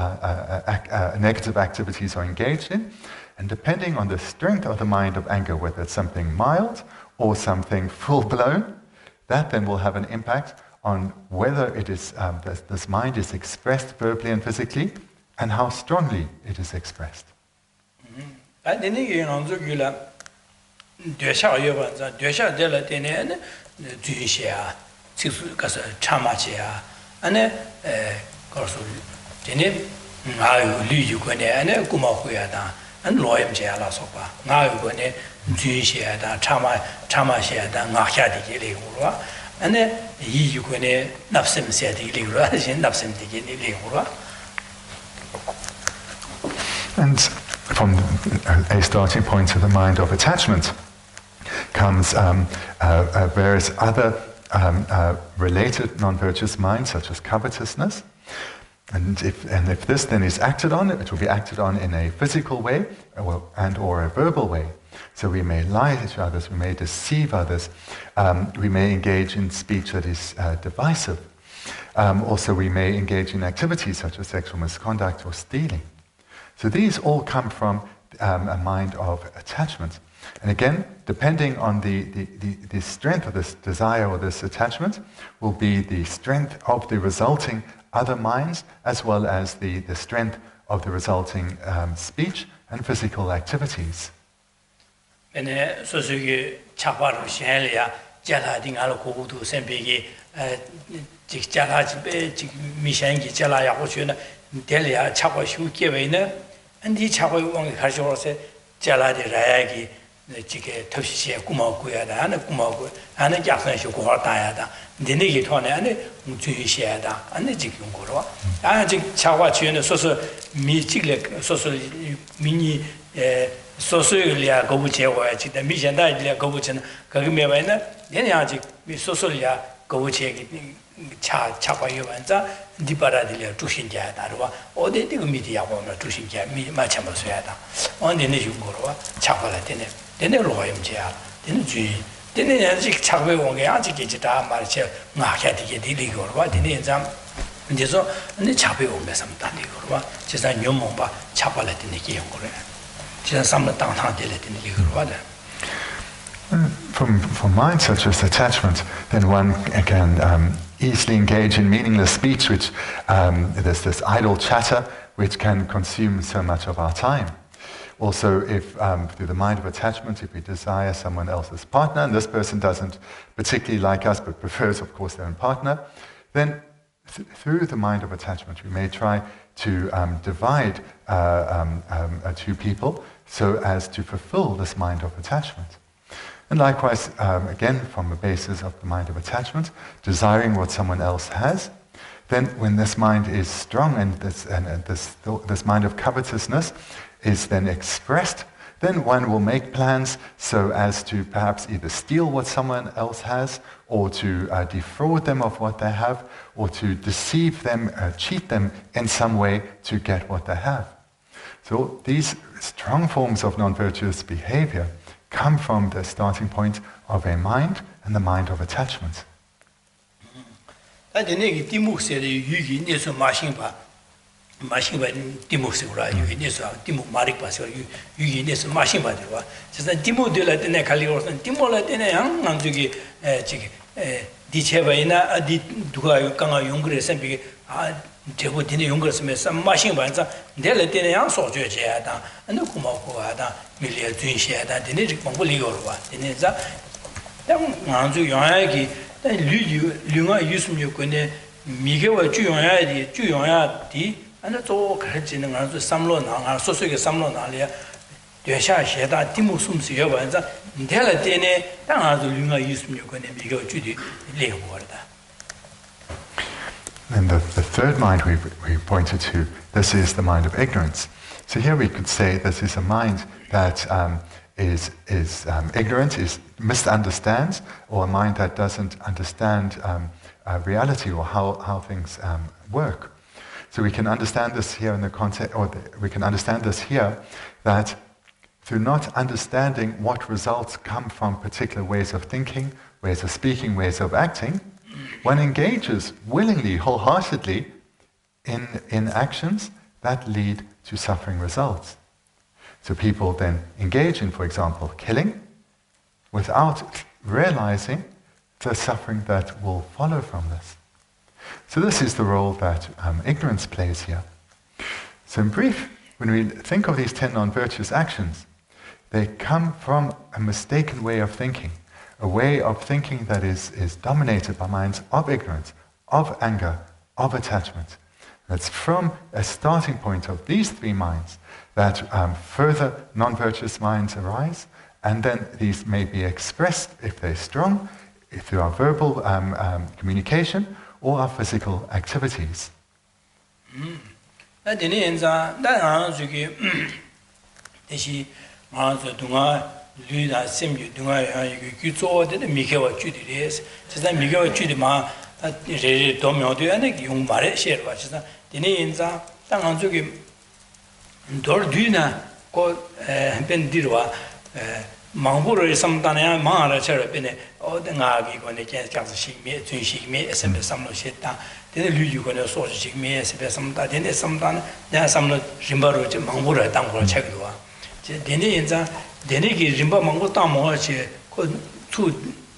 negative activities are engaged in. And depending on the strength of the mind of anger, whether it's something mild or something full-blown, that then will have an impact on whether it is this mind is expressed verbally and physically, and how strongly it is expressed. And loyam jala sopa. Now you go ne Juisha, Chama shed, and Nahadi Ligura, and then you go ne Napsim said Ligura, Napsim Ligura. And from a starting point of the mind of attachment comes various other related non-virtuous minds, such as covetousness. And if this then is acted on, it will be acted on in a physical way or a verbal way. So we may lie to others, we may deceive others, we may engage in speech that is divisive. Also, we may engage in activities such as sexual misconduct or stealing. So these all come from a mind of attachment. And again, depending on the strength of this desire or this attachment, will be the strength of the resulting other minds, as well as the strength of the resulting speech and physical activities. 지게 톱시에 구멍구야다 안에 구멍구 안에 약선 쇼고가 다야다 니네기 토네 안에 주의시야다 안에 지금 거로 아직 차와 주는 소소 미직래 소소 미니 소소리아 거부제와 지다 미전다리아 거부제는 거기 매바이나 얘네 아직 소소리아 거부제기 차와 요반자 디바라들이야 주신자다로 어디 되고 미디야 보면 주신자 미 마찬가지야다 언제네 중고로 차와라 되네 되네 로임지야 되네 주의 되네 아직 차고 온게 아직 이제다 말이지 나게 되게 되리고 봐 되네 참 이제서 근데 차고 오면서 다니고 봐 제가 녀몽 봐 차발라 되네 게 연구를 제가 삼을 당당 되네 이거 봐다 From minds such as attachment, then one can easily engage in meaningless speech, which there's this idle chatter which can consume so much of our time. Also, if through the mind of attachment, if we desire someone else's partner, and this person doesn't particularly like us but prefers, of course, their own partner, then through the mind of attachment, we may try to divide two people so as to fulfill this mind of attachment. And likewise, again, from the basis of the mind of attachment, desiring what someone else has, then when this mind is strong and this mind of covetousness is then expressed, then one will make plans so as to perhaps either steal what someone else has, or to defraud them of what they have, or to deceive them, cheat them in some way to get what they have. So these strong forms of non-virtuous behavior come from the starting point of a mind and the mind of attachment. And the third mind we pointed to, this is the mind of ignorance. So here we could say this is a mind that is ignorant, misunderstands, or a mind that doesn't understand reality or how things work. So we can understand this here in the context, we can understand this here, that through not understanding what results come from particular ways of thinking, ways of speaking, ways of acting, one engages willingly, wholeheartedly in actions that lead to suffering results. So people then engage in, for example, killing, without realizing the suffering that will follow from this. So this is the role that ignorance plays here. So in brief, when we think of these 10 non-virtuous actions, they come from a mistaken way of thinking, a way of thinking that is dominated by minds of ignorance, of anger, of attachment. And it's from a starting point of these three minds that further non-virtuous minds arise, and then these may be expressed, if they're strong, through our verbal communication or our physical activities. Mangpuru samdana mangara chara pene ngagi gone kyasa shikme tun shikme SMP samlo shetta dene luju gone so shikme SMP samda dene samdana ya samlo rimbaru che mangpuru tangro chekwa je dene yenza dene ki rimba mangpuru tamo che ko tu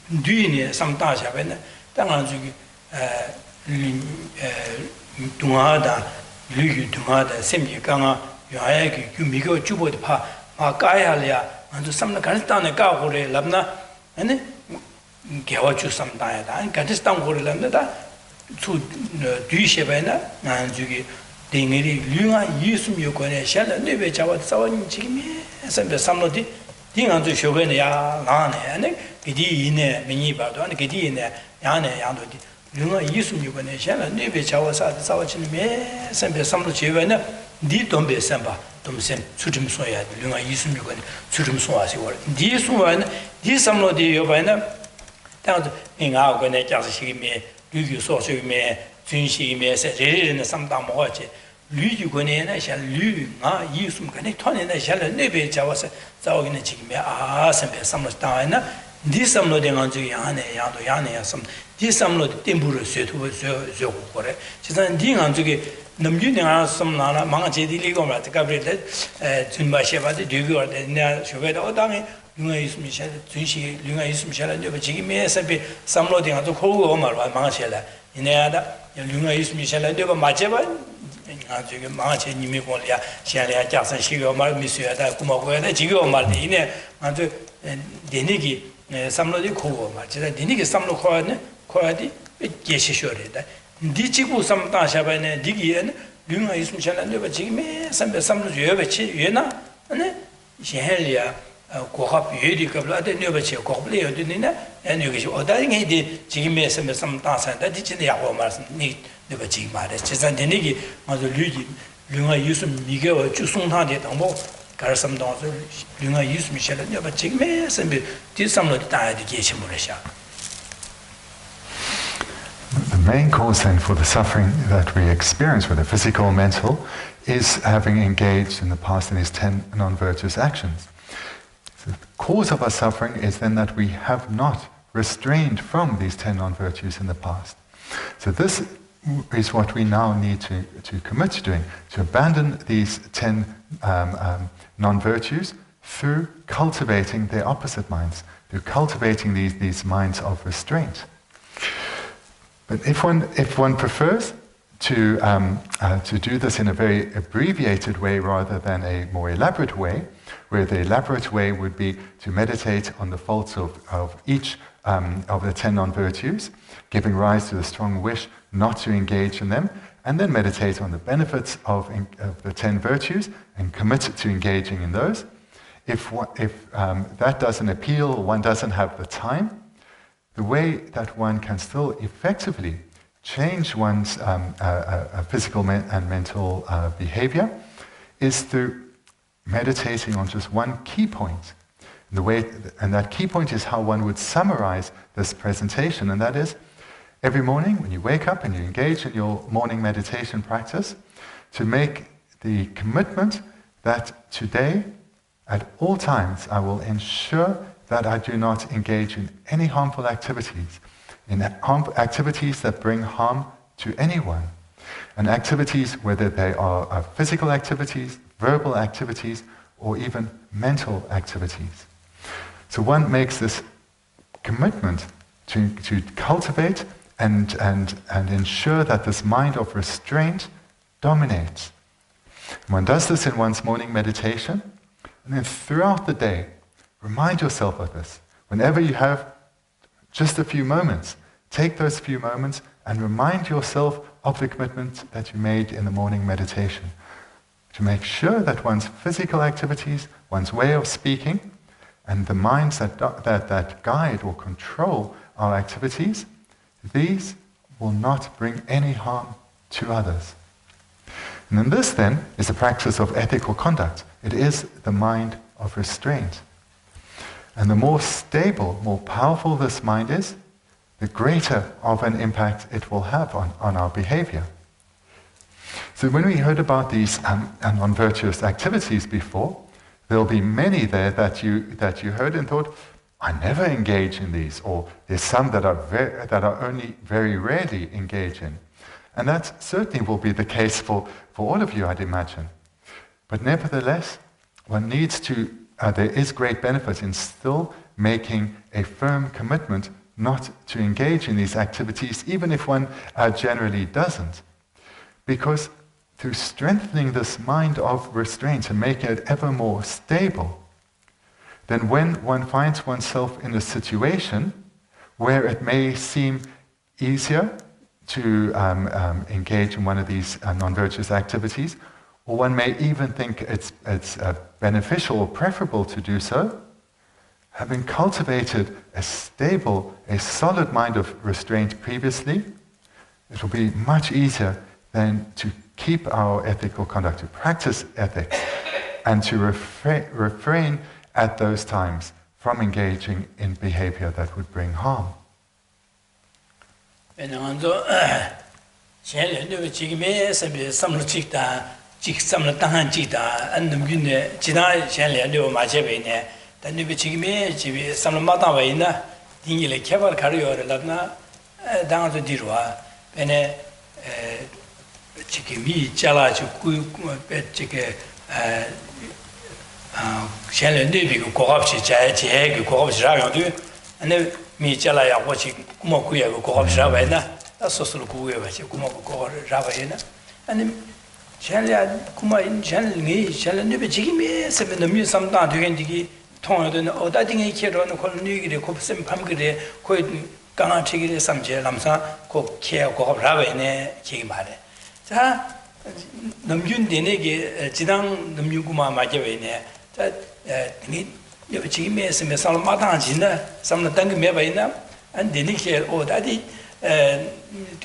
duine samda sha pene tangan ju dungada luju dungada semji kanga yae ki gyumigo jubo de pa kaya lia and some Kanistan Gahore Labna and Gawachu Samdaya and Kanistan Hore Lamda to Dushevena and Zugi Dingiri Luna Yusum Yukone Shell and Nebe Chawa Sawan Chimi and some of the thing on the Shovenia Lane and Gidi in a Miniba and Gidi in a Yane Yandodi Luna Yusum Yukone Shell and Nebe Chawa Sawachin me some of Chivena did don't be Samba. Tomsen Sutim Soya, Luna Yusum Yukan, Sutim Soasi or this one, this some of the Yobana down in our Gone Jasi me, Lugu Sosu me, Tunshi me, said, in some damn watch. Lugu Gone, I shall Lu, Yusum Connecton, and I shall never Jawas, Zawin Chick me, some of Dina. This some loading on Yana, Yana, some, this some load Timburu suit was so correct. She's a ding on to get. The muting are some Nana, Mangachi, legal at the Gabriel, Tunba Sheva, the Dugu, or the Shuvet, or Dami, Luna is Michel, Tunshi, Luna is Michel, and Chigi, some loading at the Kogo Omar, Mangashella. In the other, Luna is Michel, and Duba Majeva, Mangachi, Nimipolia, Shalia, Jackson, Shigo, Mar, Monsieur, Kumago, the Chigo Martina, and Denigi, some loading Kogo, Denigi, some local quality, Geshe Thubten. Dichiku some Tashabane, Digi, Luna is Michel, and never Jimmy, some Yuvachi, Yena, and Shehelia, Kohop, Yudica, never check, Copleo, Dinina, and you or dying he did Jimmy, some Tasa, that did the Awamas need never jig mare. Chesan denegi, Mazo Lugi, Lunga Yusum Miguel, Jusung de Tambo, Garasam Dons, Lunga Yus Michel, never jig me, and did some of the time the Geshe Muresha. The main cause then for the suffering that we experience, whether physical or mental, is having engaged in the past in these 10 non-virtuous actions. So the cause of our suffering is then that we have not restrained from these 10 non-virtues in the past. So this is what we now need to commit to doing, to abandon these 10 non-virtues through cultivating their opposite minds, through cultivating these minds of restraint. But if one prefers to do this in a very abbreviated way rather than a more elaborate way, where the elaborate way would be to meditate on the faults of each of the 10 non-virtues, giving rise to the strong wish not to engage in them, and then meditate on the benefits of the 10 virtues and commit to engaging in those. If that doesn't appeal, or one doesn't have the time, the way that one can still effectively change one's physical and mental behavior is through meditating on just one key point. And that key point is how one would summarize this presentation, and that is, every morning when you wake up and you engage in your morning meditation practice, to make the commitment that today, at all times, I will ensure that I do not engage in any harmful activities, activities that bring harm to anyone, and activities, whether they are physical activities, verbal activities, or even mental activities. So one makes this commitment to cultivate and ensure that this mind of restraint dominates. One does this in one's morning meditation, and then throughout the day, remind yourself of this. Whenever you have just a few moments, take those few moments and remind yourself of the commitment that you made in the morning meditation. To make sure that one's physical activities, one's way of speaking, and the minds that guide or control our activities, these will not bring any harm to others. And then this then is the practice of ethical conduct. It is the mind of restraint. And the more stable, more powerful this mind is, the greater of an impact it will have on our behavior. So when we heard about these non-virtuous activities before, there'll be many there that you heard and thought, I never engage in these, or there's some that are only very rarely engage in. And that certainly will be the case for all of you, I'd imagine. But nevertheless, one needs to, there is great benefit in still making a firm commitment not to engage in these activities, even if one generally doesn't. Because through strengthening this mind of restraint and making it ever more stable, then when one finds oneself in a situation where it may seem easier to engage in one of these non-virtuous activities, or one may even think it's beneficial or preferable to do so, having cultivated a stable, a solid mind of restraint previously, it will be much easier then to keep our ethical conduct, to practice ethics, and to refrain at those times from engaging in behavior that would bring harm.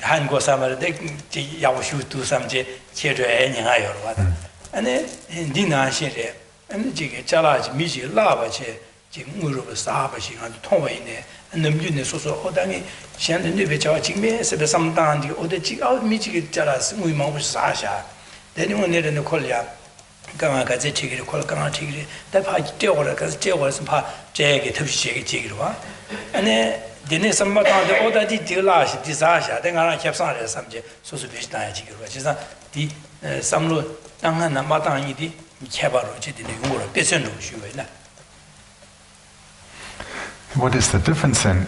한국 사람들 야구슈도 삼제 체조에 닝아요 와다 아니 니나시래 아니 지게 잘라지 미지 라바체 지금 무릎을 사바시 아주 통화이네 넘준네 소소 어당이 현재 뇌배 저와 직면에서 삼당한데 어디 지금 미지게 잘라서 우리 마음을 사샤 내는 내는 콜이야 강아 같이 지기를 콜 강아 지기를 대파 떼어라 가서 떼어서 파 제게 덮시게 지기로 와 아니 되네 삼마다데 어디지 딜라시 디사샤 내가 캡상을 삼제 소소 비슷하게 지기로 와 진짜 디 삼로 당한 마당이디 개발로 지디네 용어로 뺏어놓은 쉬워이나 What is the difference then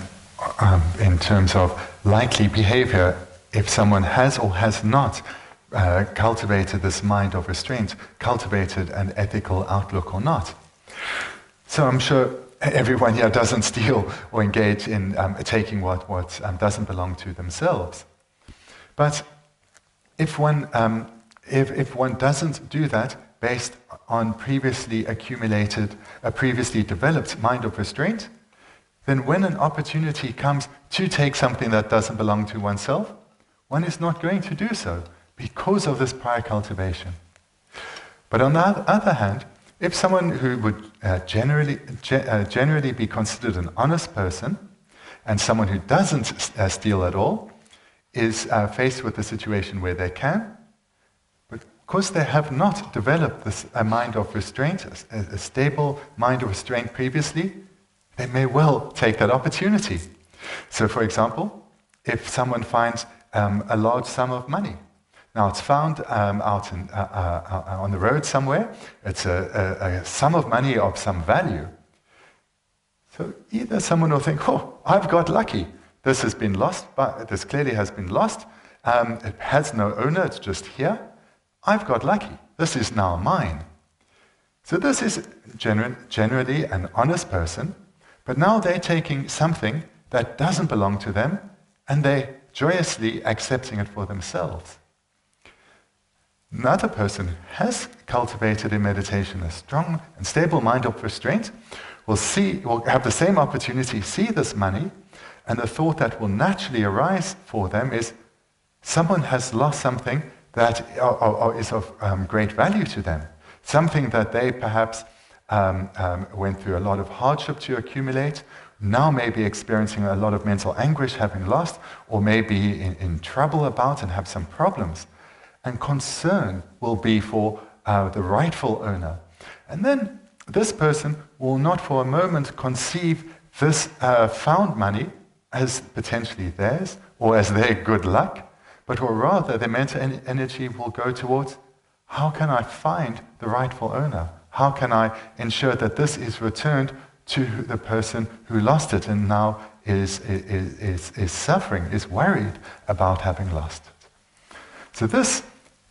in terms of likely behavior if someone has or has not cultivated this mind of restraint, cultivated an ethical outlook or not? So I'm sure everyone here doesn't steal or engage in taking what doesn't belong to themselves. But if one doesn't do that based on previously accumulated, a previously developed mind of restraint, then when an opportunity comes to take something that doesn't belong to oneself, one is not going to do so because of this prior cultivation. But on the other hand, if someone who would generally be considered an honest person, and someone who doesn't steal at all, is faced with a situation where they can, but because they have not developed a mind of restraint, a stable mind of restraint previously, they may well take that opportunity. So, for example, if someone finds a large sum of money, now it's found out on the road somewhere, it's a sum of money of some value. So either someone will think, oh, I've got lucky. This has been lost, but this clearly has been lost. It has no owner, it's just here. I've got lucky. This is now mine. So this is generally an honest person, but now they're taking something that doesn't belong to them, and they're joyously accepting it for themselves. Another person has cultivated in meditation a strong and stable mind of restraint, will have the same opportunity, see this money, and the thought that will naturally arise for them is, someone has lost something that is of great value to them, something that they perhaps went through a lot of hardship to accumulate, now may be experiencing a lot of mental anguish having lost, or may be in trouble about and have some problems. And concern will be for the rightful owner. And then this person will not for a moment conceive this found money as potentially theirs, or as their good luck, but or rather their mental energy will go towards, how can I find the rightful owner? How can I ensure that this is returned to the person who lost it and now is suffering, is worried about having lost it? So this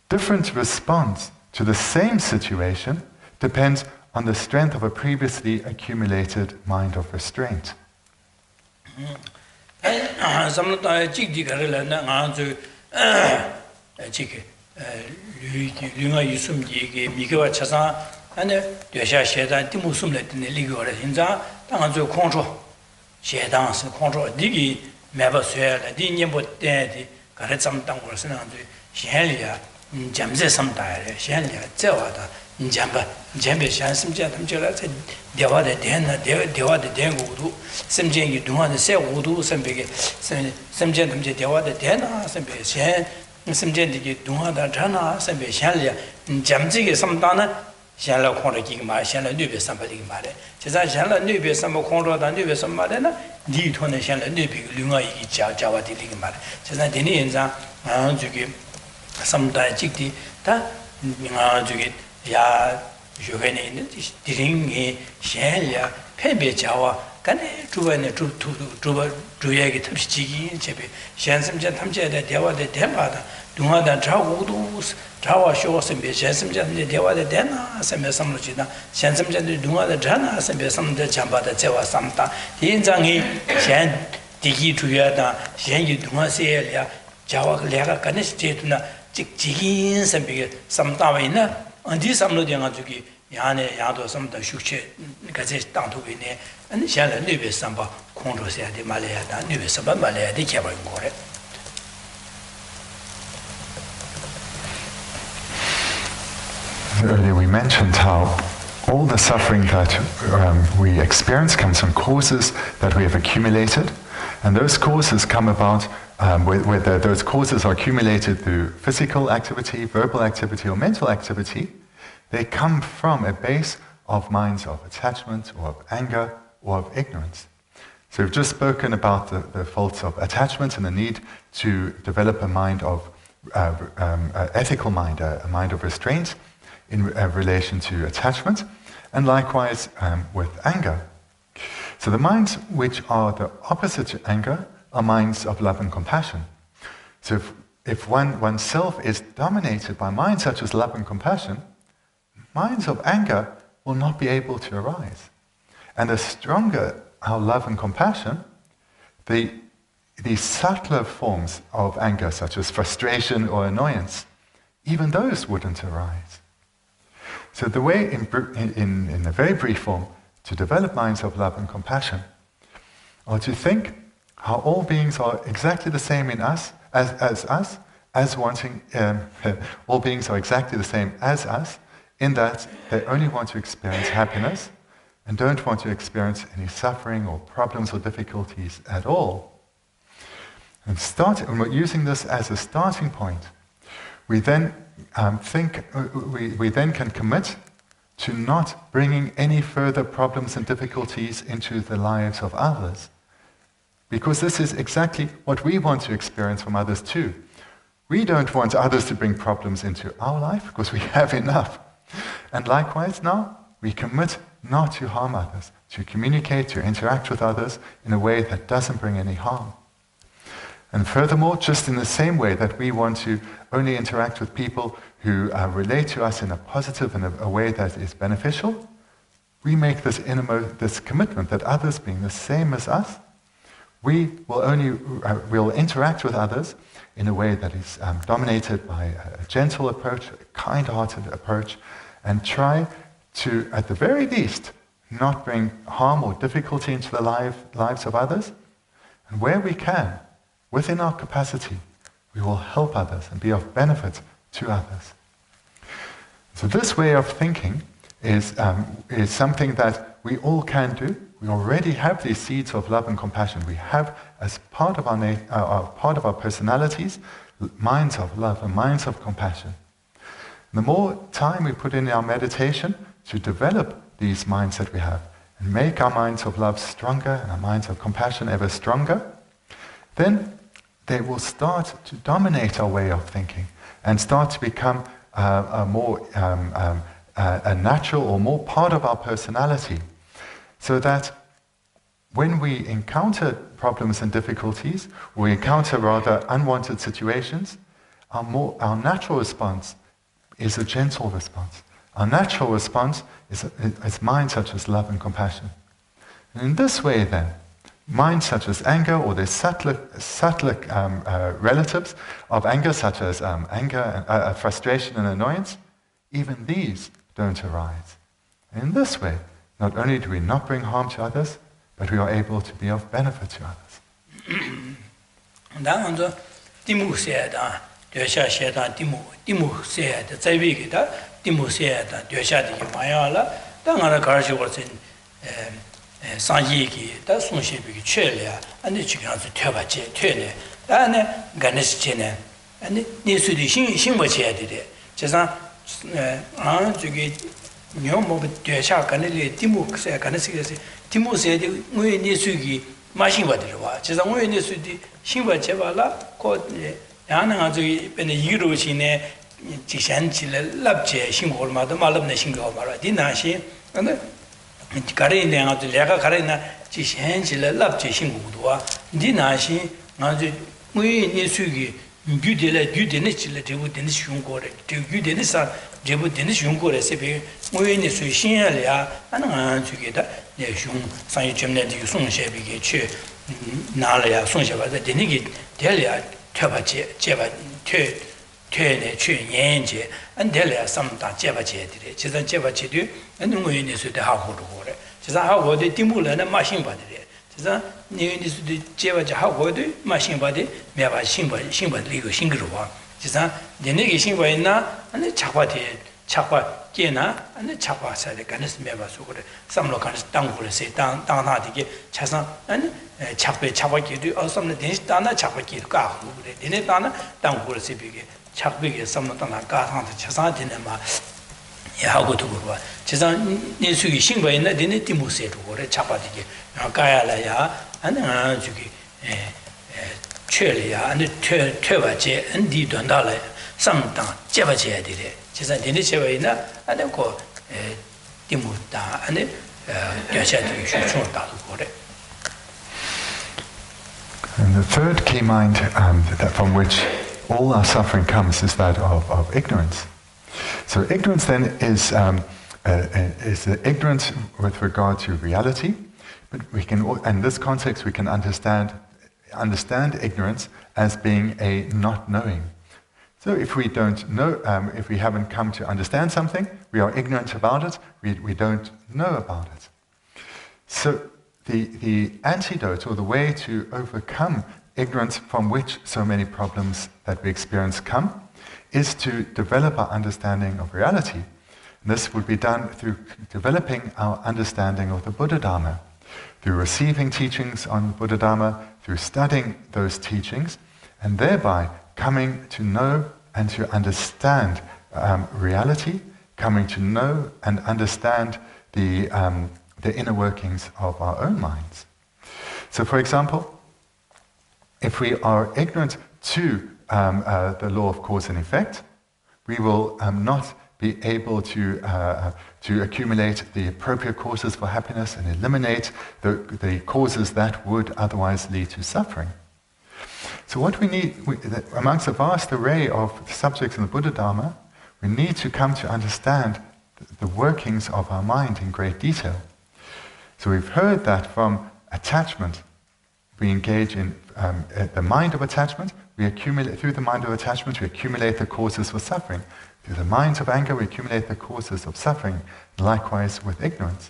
different response to the same situation depends on the strength of a previously accumulated mind of restraint. 안에 되샤 셰단 디무숨레 드네 리고라 인자 당한조 컨트롤 셰단스 컨트롤 디기 매버스야 디님보 때디 가르 잠당 거스는 안돼 셰리아 잠제 삼다래 셰리아 저와다 잠바 잠베 샤심제 담저라 대화데 대나 대화데 대고도 심제기 동안에 세고도 선배게 심제 담제 대화데 대나 선배 셰 심제디기 동안다 자나 선배 셰리아 잠지게 삼다나 先来空着几个嘛，先来那边三百几个嘛的，就咱先来那边三百空着，咱那边什么的呢？里头呢，先来那边另外一个加瓦的那个嘛的，就咱今年咱这个什么的这个，他这个呀，学会呢，这零个先呀，偏别加瓦，干呢，主要呢主要一个特别积极这边，先什么叫他们家的电话的电话的，东华的查无都。 자와 쇼 선배 제심전에 대화에 되나 선배 삼로지나 현심전에 동화에 되나 선배 삼대 잠바다 제와 삼다 인장이 현 디기 주야다 현이 동화세야 자와 내가 가는 시대도나 직직인 선배가 삼다와 있나 and this some of the Anzuki, Yane, Yado, some of the Shuche, Gazet, Tantubine, and the Shell and Nubis Samba, Condrosia de Malaya, Nubis Samba Malaya, the Cabin Gore. Earlier we mentioned how all the suffering that we experience comes from causes that we have accumulated, and those causes come about whether those causes are accumulated through physical activity, verbal activity, or mental activity. They come from a base of minds of attachment, or of anger, or of ignorance. So we've just spoken about the faults of attachment and the need to develop a mind of ethical mind, a mind of restraint in relation to attachment, and likewise with anger. So the minds which are the opposite to anger are minds of love and compassion. So if oneself is dominated by minds such as love and compassion, minds of anger will not be able to arise. And the stronger our love and compassion, the subtler forms of anger, such as frustration or annoyance, even those wouldn't arise. So the way, in a very brief form, to develop minds of love and compassion, or to think how all beings are exactly the same in us, all beings are exactly the same as us, in that they only want to experience happiness and don't want to experience any suffering or problems or difficulties at all. And we're using this as a starting point. We then we then can commit to not bringing any further problems and difficulties into the lives of others. Because this is exactly what we want to experience from others too. We don't want others to bring problems into our life because we have enough. And likewise now, we commit not to harm others, to communicate, to interact with others in a way that doesn't bring any harm. And furthermore, just in the same way that we want to only interact with people who relate to us in a positive and a way that is beneficial, we make this commitment that others being the same as us, we'll interact with others in a way that is dominated by a gentle approach, a kind-hearted approach, and try to, at the very least, not bring harm or difficulty into the lives of others. And where we can, within our capacity, we will help others and be of benefit to others. So this way of thinking is something that we all can do. We already have these seeds of love and compassion. We have, as part of our personalities, minds of love and minds of compassion. The more time we put in our meditation to develop these minds that we have and make our minds of love stronger and our minds of compassion ever stronger, then they will start to dominate our way of thinking and start to become a natural or more part of our personality. So that when we encounter problems and difficulties, we encounter rather unwanted situations, our natural response is a gentle response. Our natural response is minds such as love and compassion. And in this way then, minds such as anger or their subtler relatives of anger, such as frustration and annoyance, even these don't arise. And in this way, not only do we not bring harm to others, but we are able to be of benefit to others. Sanjiki, da Sungshibi, Chelia, and the chickens to Tebache, Tele, and Ganesh Chene, and Nisudi Shimbache did it. Chesa, to get Yomo, Desha, Caneli, Timuk, Canesi, Timu said, we Nisugi, Mashiva de Wa, Chesa, we Nisudi, Shimba Chevala, called Yana, and the Eurochine, Chishanchile, Labche, Shingol, Madame Malam, Shingo, Dinashi, and Karina of the Lega Karina, Chishanchilla, Labche Shingudua, Dinashi, we Nisugi, Gudilla, Gudinichilla, Denis Yungore, Gudinisa, Jebu Denis Yungore, Sepi, we Nisu Shinia, and together, the Shung, San Jimnet, Sun Shebi, Che, Nalia, Sunshaba, the Denigi, Delia, Tebache, Jeba, 퇴네 최년제 안델레 삼다 제바제들이 지선 제바제도 누구인이 수도 하고도 그래 지선 하고도 디물에는 마신 받으래 지선 니인이 수도 제바제 하고도 마신 받이 매바 신바 이거 신그로 와 지선 얘네기 신바 있나 아니 착화 깨나 아니 착화 사야 가능스 매바서 그래 삼로 가능스 땅고를 세 땅나디게 차상 아니 착배도 어썸네 된시 땅나 착배기도 가고 그래 얘네 땅나 땅고를 세비게 착배게 삼로다나 가상한테 차상한테는 막 야하고 두고 봐. 지상 내수기 신바에나 되네 디모세도 그래 착바디게 가야라야 아니 저기 최리야 아니 퇴바제 안디 돈달래 삼당 제바제야 되래. 지상 되네 제바에나 아니 고 디모다 아니 야샤디 쇼촌다도 그래. And the third key mind that from which all our suffering comes is that of ignorance. So ignorance then is the ignorance with regard to reality, but we can, in this context, we can understand ignorance as being a not knowing. So if we don't know, if we haven't come to understand something, we are ignorant about it. We don't know about it. So the antidote, or the way to overcome ignorance from which so many problems that we experience come, is to develop our understanding of reality. And this would be done through developing our understanding of the Buddha Dharma, through receiving teachings on Buddha Dharma, through studying those teachings, and thereby coming to know and to understand reality, coming to know and understand the inner workings of our own minds. So, for example, if we are ignorant to the law of cause and effect, we will not be able to accumulate the appropriate causes for happiness and eliminate the causes that would otherwise lead to suffering. So what we need, amongst a vast array of subjects in the Buddha Dharma, we need to come to understand the workings of our mind in great detail. So we've heard that from attachment, we engage in the mind of attachment. We accumulate through the mind of attachment. We accumulate the causes for suffering. Through the minds of anger, we accumulate the causes of suffering. Likewise with ignorance.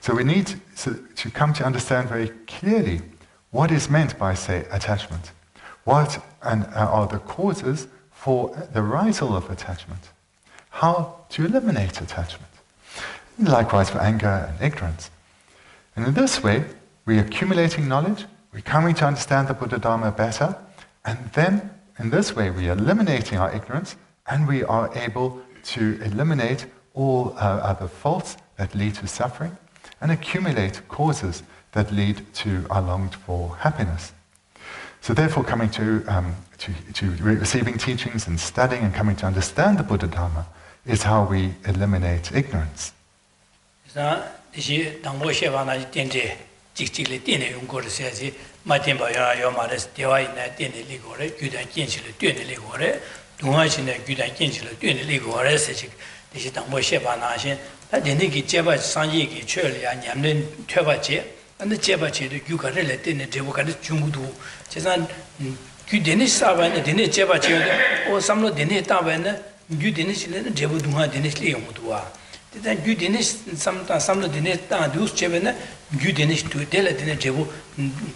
So we need to come to understand very clearly what is meant by, say, attachment. What are the causes for the arisal of attachment? How to eliminate attachment? And likewise for anger and ignorance. And in this way, we're accumulating knowledge. We're coming to understand the Buddha Dharma better, and then in this way we are eliminating our ignorance, and we are able to eliminate all other faults that lead to suffering, and accumulate causes that lead to our longed for happiness. So therefore, coming to receiving teachings and studying and coming to understand the Buddha Dharma is how we eliminate ignorance. 직직을 떼내 용거를 써야지 마템바야 요마레스 대화이나 떼내 리고래 규단 kiến 실을 떼내 리고래 동화신의 규단 kiến 실을 떼내 리고래 세직 대시 당보 셰바나신 다데네기 제바 상예기 최리야 냠는 퇴바제 근데 제바제도 규가를 떼내 제보가를 중구도 제산 규데네 사바네 데네 제바제도 오 삼로 데네 따바네 규데네 실은 제보 동화 데네 리용도와 일단 규데니스 삼로 데네 땅 두스 제베나 규데니스 두 델레데네 제보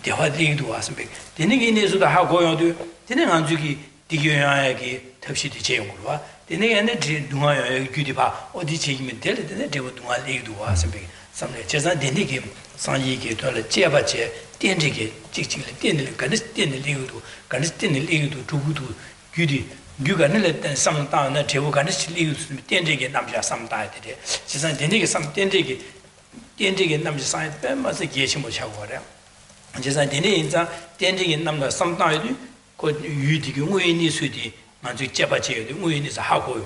대화리도 왔습니다. 데네게 내서도 하고요도 데네 안주기 디교야야기 탑시디 제용으로 와 데네게 안에 동화야 규디바 어디 제기면 델레데네 제보 동화리도 왔습니다. 삼레 제산 데네게 상이게 돌 제바제 덴지게 직직을 덴을 가르스 덴을 리우도 가르스 덴을 리우도 두구도 규디 규가는 삼다나 제보가는 실리우스 덴지게 남자 삼다들이 지선 덴지게 삼 덴지게 남자 사이 빼면서 계시 못 하고 그래. 지선 덴이 인자 덴지게 남자 삼다들이 그 유디게 우연히 수디 먼저 제바제도 우연히서 하고요.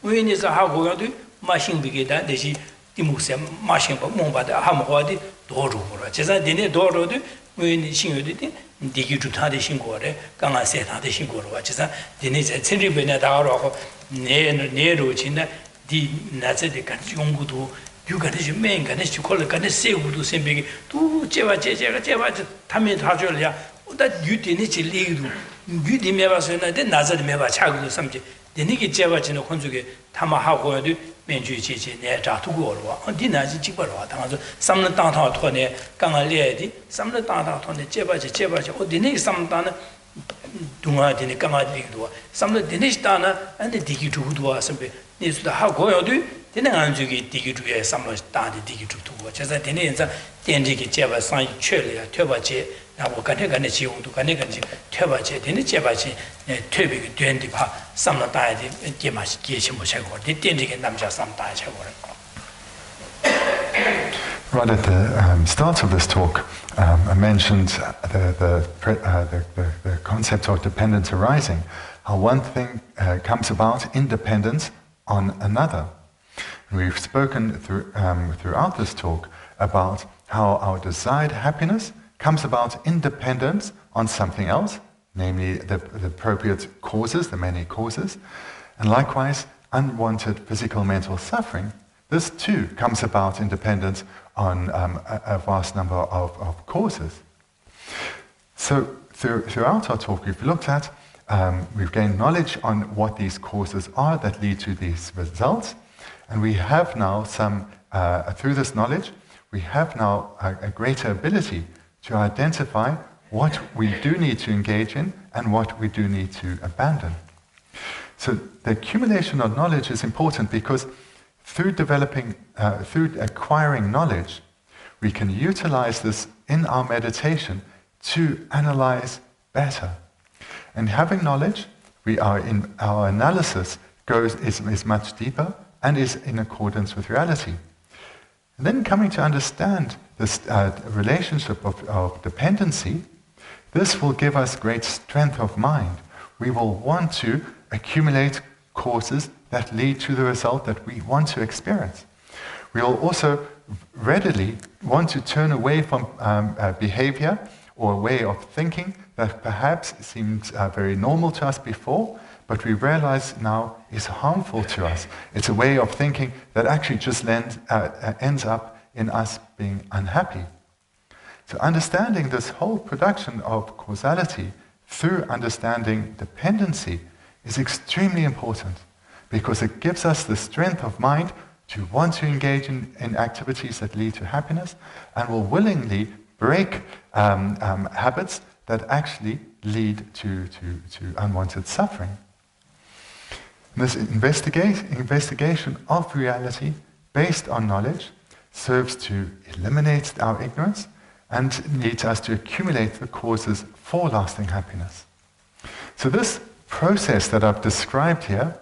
우연히서 하고요도 마신비게다 대시 디무세 마신바 몽바다 하모와디 도루고라. 지선 덴이 도루도 우연히 신유디 디기 주타데 신고래 강한 세타데 신고로 와지사 디네제 천리변에 다가라고 내로 진다 디 나제데 간 용구도 유가데 맨가데 시콜가데 세우도 셈베기 두 제바 제가 제바 타면 다줘야 that you didn't lead you didn't ever say that the Nazar never chagru something. The Niki Java in the Conjuge, Tamahago, Benjuchi, Tatugo, Dinaji Chibaro, some of the Tanta Tone, Ganga Lady, some of the Tanta Tone, Jebaji, or the next some Dana Dunga in the Ganga Digua, some of the Danish Dana and the Digi to Hudua assembly. Needs to have go do, then I'm to get Digi to some of the Digi to watch as I didn't answer, then Digi Java, San Chile, Turbache. 나고 간에 지용도 간에 퇴바체 되는 제바체 퇴비가 된디 봐 삼나 다야지 제마시 계시 못 하고 된디게 남자 삼 다야 하고. Right at the start of this talk, I mentioned the concept of dependence arising, how one thing comes about independent on another. And we've spoken throughout this talk about how our desired happiness comes about independence on something else, namely the appropriate causes, the many causes, and likewise unwanted physical mental suffering. This too comes about independence on a vast number of causes. So throughout our talk we've looked at, we've gained knowledge on what these causes are that lead to these results, and we have now through this knowledge, we have now a greater ability to identify what we do need to engage in and what we do need to abandon. So the accumulation of knowledge is important because through acquiring knowledge, we can utilize this in our meditation to analyze better. And having knowledge, our analysis is much deeper and is in accordance with reality. And then coming to understand this relationship of dependency, this will give us great strength of mind. We will want to accumulate causes that lead to the result that we want to experience. We will also readily want to turn away from behavior or a way of thinking that perhaps seemed very normal to us before, but we realize now is harmful to us. It's a way of thinking that actually just ends up in us being unhappy. So understanding this whole production of causality through understanding dependency is extremely important because it gives us the strength of mind to want to engage in activities that lead to happiness and will willingly break habits that actually lead to unwanted suffering. This investigation of reality based on knowledge serves to eliminate our ignorance and leads us to accumulate the causes for lasting happiness. So this process that I've described here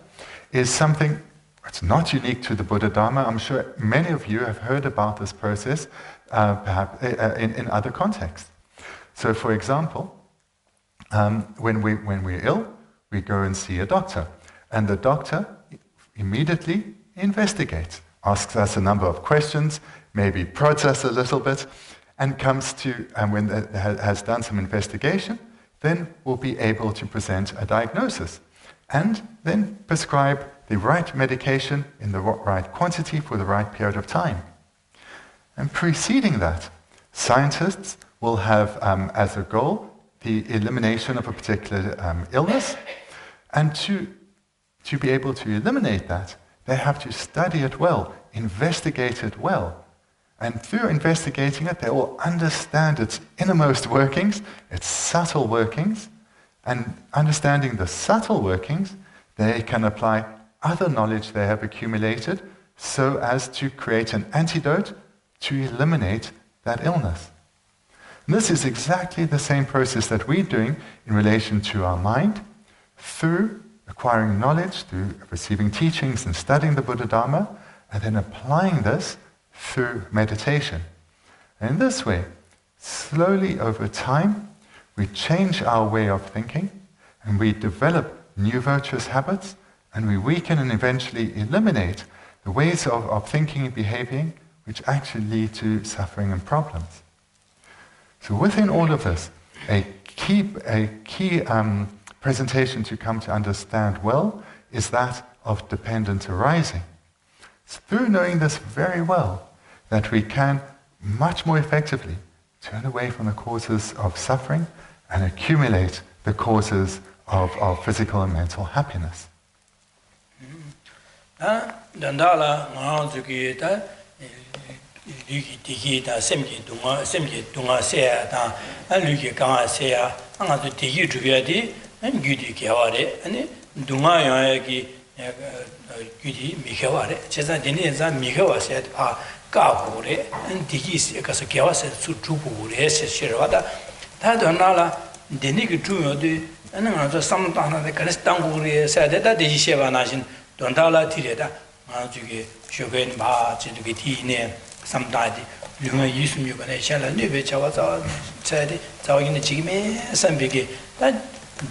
is something that's not unique to the Buddha Dharma. I'm sure many of you have heard about this process perhaps in other contexts. So for example, when we're ill, we go and see a doctor. And the doctor immediately investigates, asks us a number of questions, maybe prods us a little bit, and comes to, and when has done some investigation, then we'll be able to present a diagnosis and then prescribe the right medication in the right quantity for the right period of time. And preceding that, scientists will have as a goal the elimination of a particular illness, and to be able to eliminate that, they have to study it well, investigate it well. And through investigating it, they will understand its innermost workings, its subtle workings, and understanding the subtle workings, they can apply other knowledge they have accumulated so as to create an antidote to eliminate that illness. And this is exactly the same process that we're doing in relation to our mind through acquiring knowledge, through receiving teachings and studying the Buddha Dharma, and then applying this through meditation. And in this way, slowly over time, we change our way of thinking, and we develop new virtuous habits, and we weaken and eventually eliminate the ways of thinking and behaving which actually lead to suffering and problems. So within all of this, a key presentation to come to understand well is that of dependent arising. It's through knowing this very well that we can much more effectively turn away from the causes of suffering and accumulate the causes of physical and mental happiness. Dandala, Mazuki, Luki, Semki, Dunga, Sea, and Luki Kama Sea, and to Tiki Juviadi, and Gudi Kiaware, and Dunga Yaki, Gudi, Mikaware, Chesa Deniza, Mikawa said, Gabure, and Tiki Kasakiawa said, Sutuku, Shirvada, Tadonala, Denik Juno, and another sometime the Kalistanguri said that the Sheva Nation. Dondala Tireda, Majuki, Shogun Ba, Chitine, sometimes Luma Yusum Yuganation, and Nubich was said, Tawing the Chigme, Sambiki, that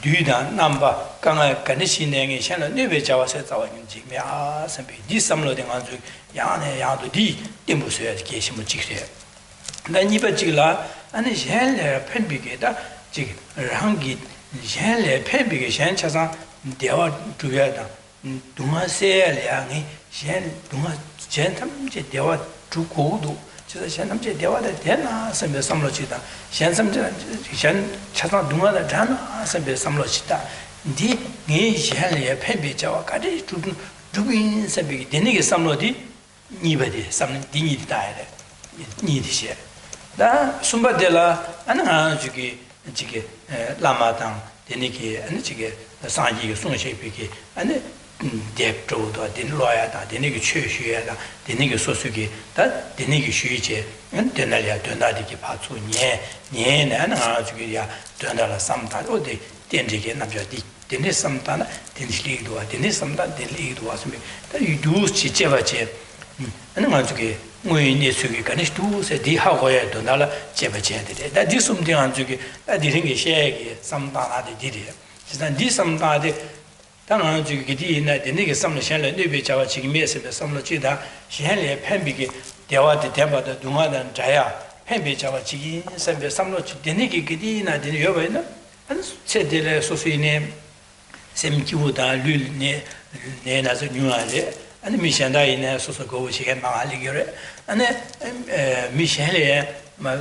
Duda number, Kanga Kanishin and Shannon, Nubich was said, Tawing Chigme, Sambi, this some loading on Yana Yadu D, Dimbus education with Chikre. Then Nibachilla, and his hand penbigata, Chig, Rangi, Shanley, Penbigation, Chasa, Deva together. Dunga Sealiangi, Shen Dunga Gentam, Dewa Tukudu, Shenam Dewa the Dena, Sembe Samlochita, Shen Sam Shen Chasa Dunga the Dana, Sembe Samlochita, Di Ni Shenlia Pebi Jawakadi, Dubin Sembi, Denig Samlodi, Nibadi, some Dini died, need share. Da Sumba della Ananjuki, Jiki, Lamatang, Deniki, and Chiki, the Sanji, Sunshapiki, and Dep Joe, the lawyer, the Nigga Church, the Nigga Sosuki, that the Nigga Shuiche, and Denalia, Donadiki Patsu, Yen, and Arjugia, Donala sometime, or the Denjiki, Nabjadi, Denis sometime, Denis League, Denis sometime, the league was me. That you do Chichevache, and Arjugi, Muinisuki, Ganesh do, said the Hawaii, Donala, Chevache, that this something Arjugi, that the thing is shaggy, sometime they did it. Then this sometime. 당한 저기 기디나 되게 삼는 셴래 뇌비 자와 지금 메시베 삼는 지다 셴래 팬비게 대화데 대바다 동화단 자야 팬비 자와 지기 삼베 삼는 지 되게 기디나 되게 여바이나 안 세데레 소시네 셈키우다 룰네 네나서 뉴알레 아니 미션다이네 소소고 시간 망알리게레 아니 미션레 마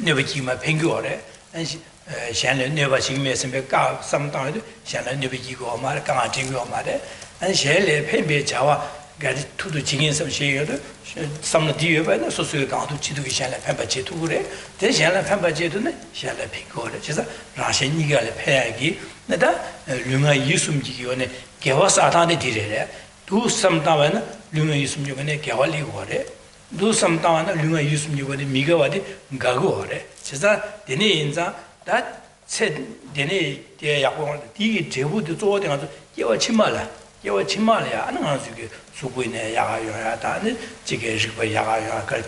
네비기마 팽교레 아니 Shanley never sing me some car sometimes, Shanley never go my can't go my day, and Shanley Pembe Java got to the chicken some shade, some deer by the social account to Chitu Shanley Pembache to re, then Shanley Pembache to the Shanley Pico, which is a Russian Nigal Peggy, Nada, Luma Yusum Gione, gave us a tiny dire, do some time Luma Yusum Yugane, Gavali water, do some time Luma Yusum Yugane, Migawadi, Gagore, Chesa, Deneenza. That said, Dene, dear Yapon, Digi, Jehu, the Jordan, Yawa Chimala, and Anzuki, Subuine, Yagayata, Chigay, Yagaya,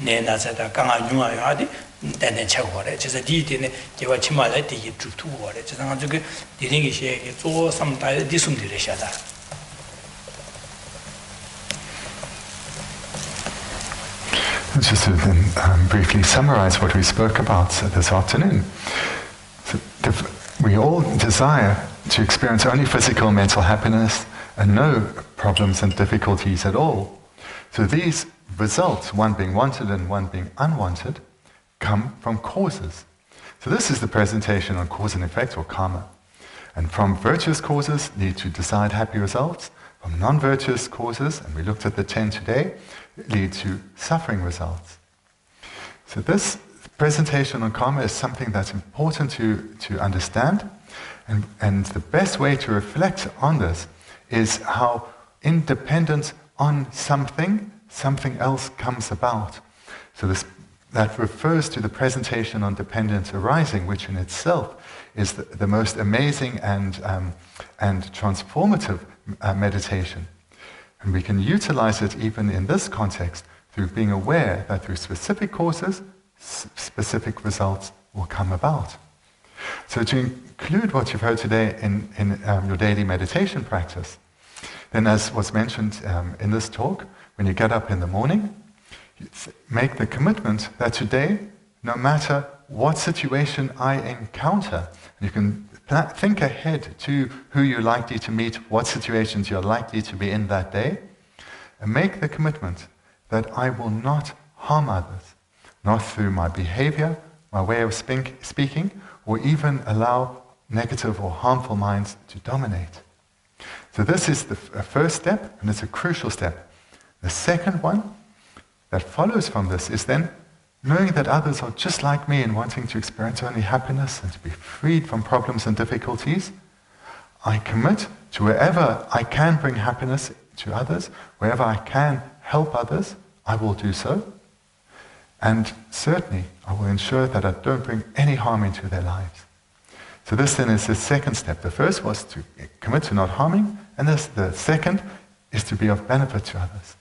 Nena, Kanga, Yadi, then the Chaware, just a deed in Yawa Chimala, Digi, to water, just Anzuki, the English, it's all sometimes disum dirishada. Just to then briefly summarize what we spoke about this afternoon. So we all desire to experience only physical and mental happiness and no problems and difficulties at all. So these results, one being wanted and one being unwanted, come from causes. So this is the presentation on cause and effect, or karma. And from virtuous causes lead to desired happy results. From non-virtuous causes, and we looked at the 10 today, lead to suffering results. So this presentation on karma is something that's important to understand, and the best way to reflect on this is how independent on something else comes about. So that refers to the presentation on dependent arising, which in itself is the most amazing and transformative meditation. And we can utilize it even in this context through being aware that through specific causes, specific results will come about. So to include what you've heard today in your daily meditation practice, then as was mentioned in this talk, when you get up in the morning, you make the commitment that today, no matter what situation I encounter, you can think ahead to who you're likely to meet, what situations you're likely to be in that day, and make the commitment that I will not harm others, not through my behavior, my way of speaking, or even allow negative or harmful minds to dominate. So this is the first step, and it's a crucial step. The second one that follows from this is then knowing that others are just like me and wanting to experience only happiness and to be freed from problems and difficulties. I commit to wherever I can bring happiness to others, wherever I can help others, I will do so. And certainly, I will ensure that I don't bring any harm into their lives. So this then is the second step. The first was to commit to not harming, and the second is to be of benefit to others.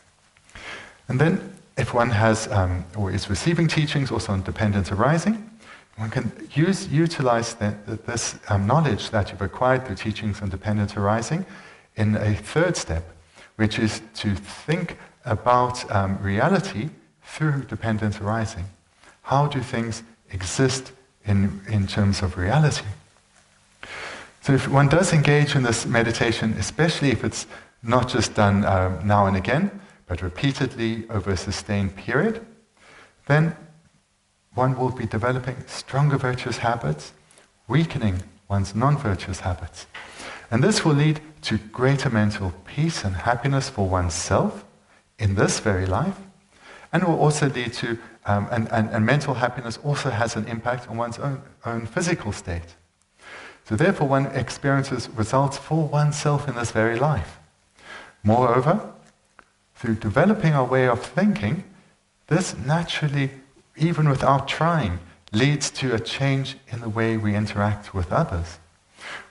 And then, if one has or is receiving teachings also on dependence arising, one can utilize this knowledge that you've acquired through teachings on dependence arising in a third step, which is to think about reality through dependence arising. How do things exist in terms of reality? So if one does engage in this meditation, especially if it's not just done now and again, but repeatedly over a sustained period, then one will be developing stronger virtuous habits, weakening one's non-virtuous habits. And this will lead to greater mental peace and happiness for oneself in this very life, and will also lead to, and mental happiness also has an impact on one's own physical state. So therefore one experiences results for oneself in this very life. Moreover, through developing our way of thinking, this naturally, even without trying, leads to a change in the way we interact with others.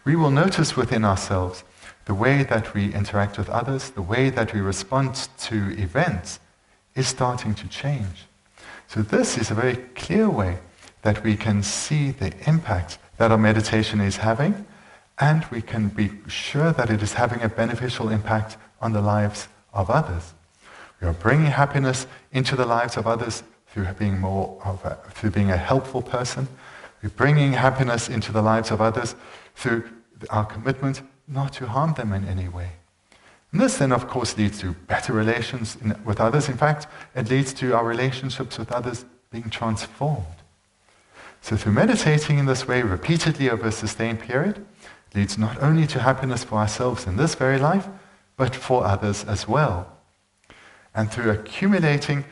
We will notice within ourselves the way that we interact with others, the way that we respond to events is starting to change. So this is a very clear way that we can see the impact that our meditation is having, and we can be sure that it is having a beneficial impact on the lives of others. We are bringing happiness into the lives of others through being through being a helpful person. We're bringing happiness into the lives of others through our commitment not to harm them in any way. And this then, of course, leads to better relations with others. In fact, it leads to our relationships with others being transformed. So through meditating in this way repeatedly over a sustained period, leads not only to happiness for ourselves in this very life, but for others as well. And through accumulating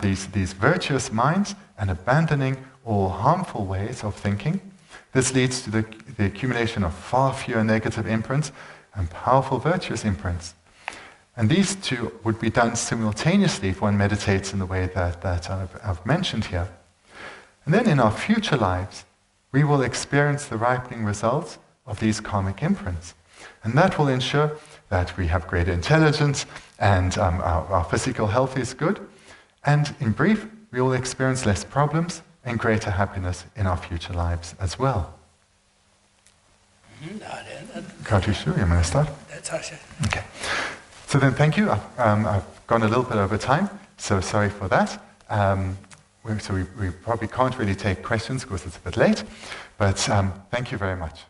these virtuous minds and abandoning all harmful ways of thinking, this leads to the accumulation of far fewer negative imprints and powerful virtuous imprints. And these two would be done simultaneously if one meditates in the way that I've mentioned here. And then in our future lives, we will experience the ripening results of these karmic imprints. And that will ensure that we have greater intelligence and our physical health is good. And in brief, we will experience less problems and greater happiness in our future lives as well. Atisha, you want to start? Okay. So then thank you. I've gone a little bit over time, so sorry for that. So we probably can't really take questions because it's a bit late, but thank you very much.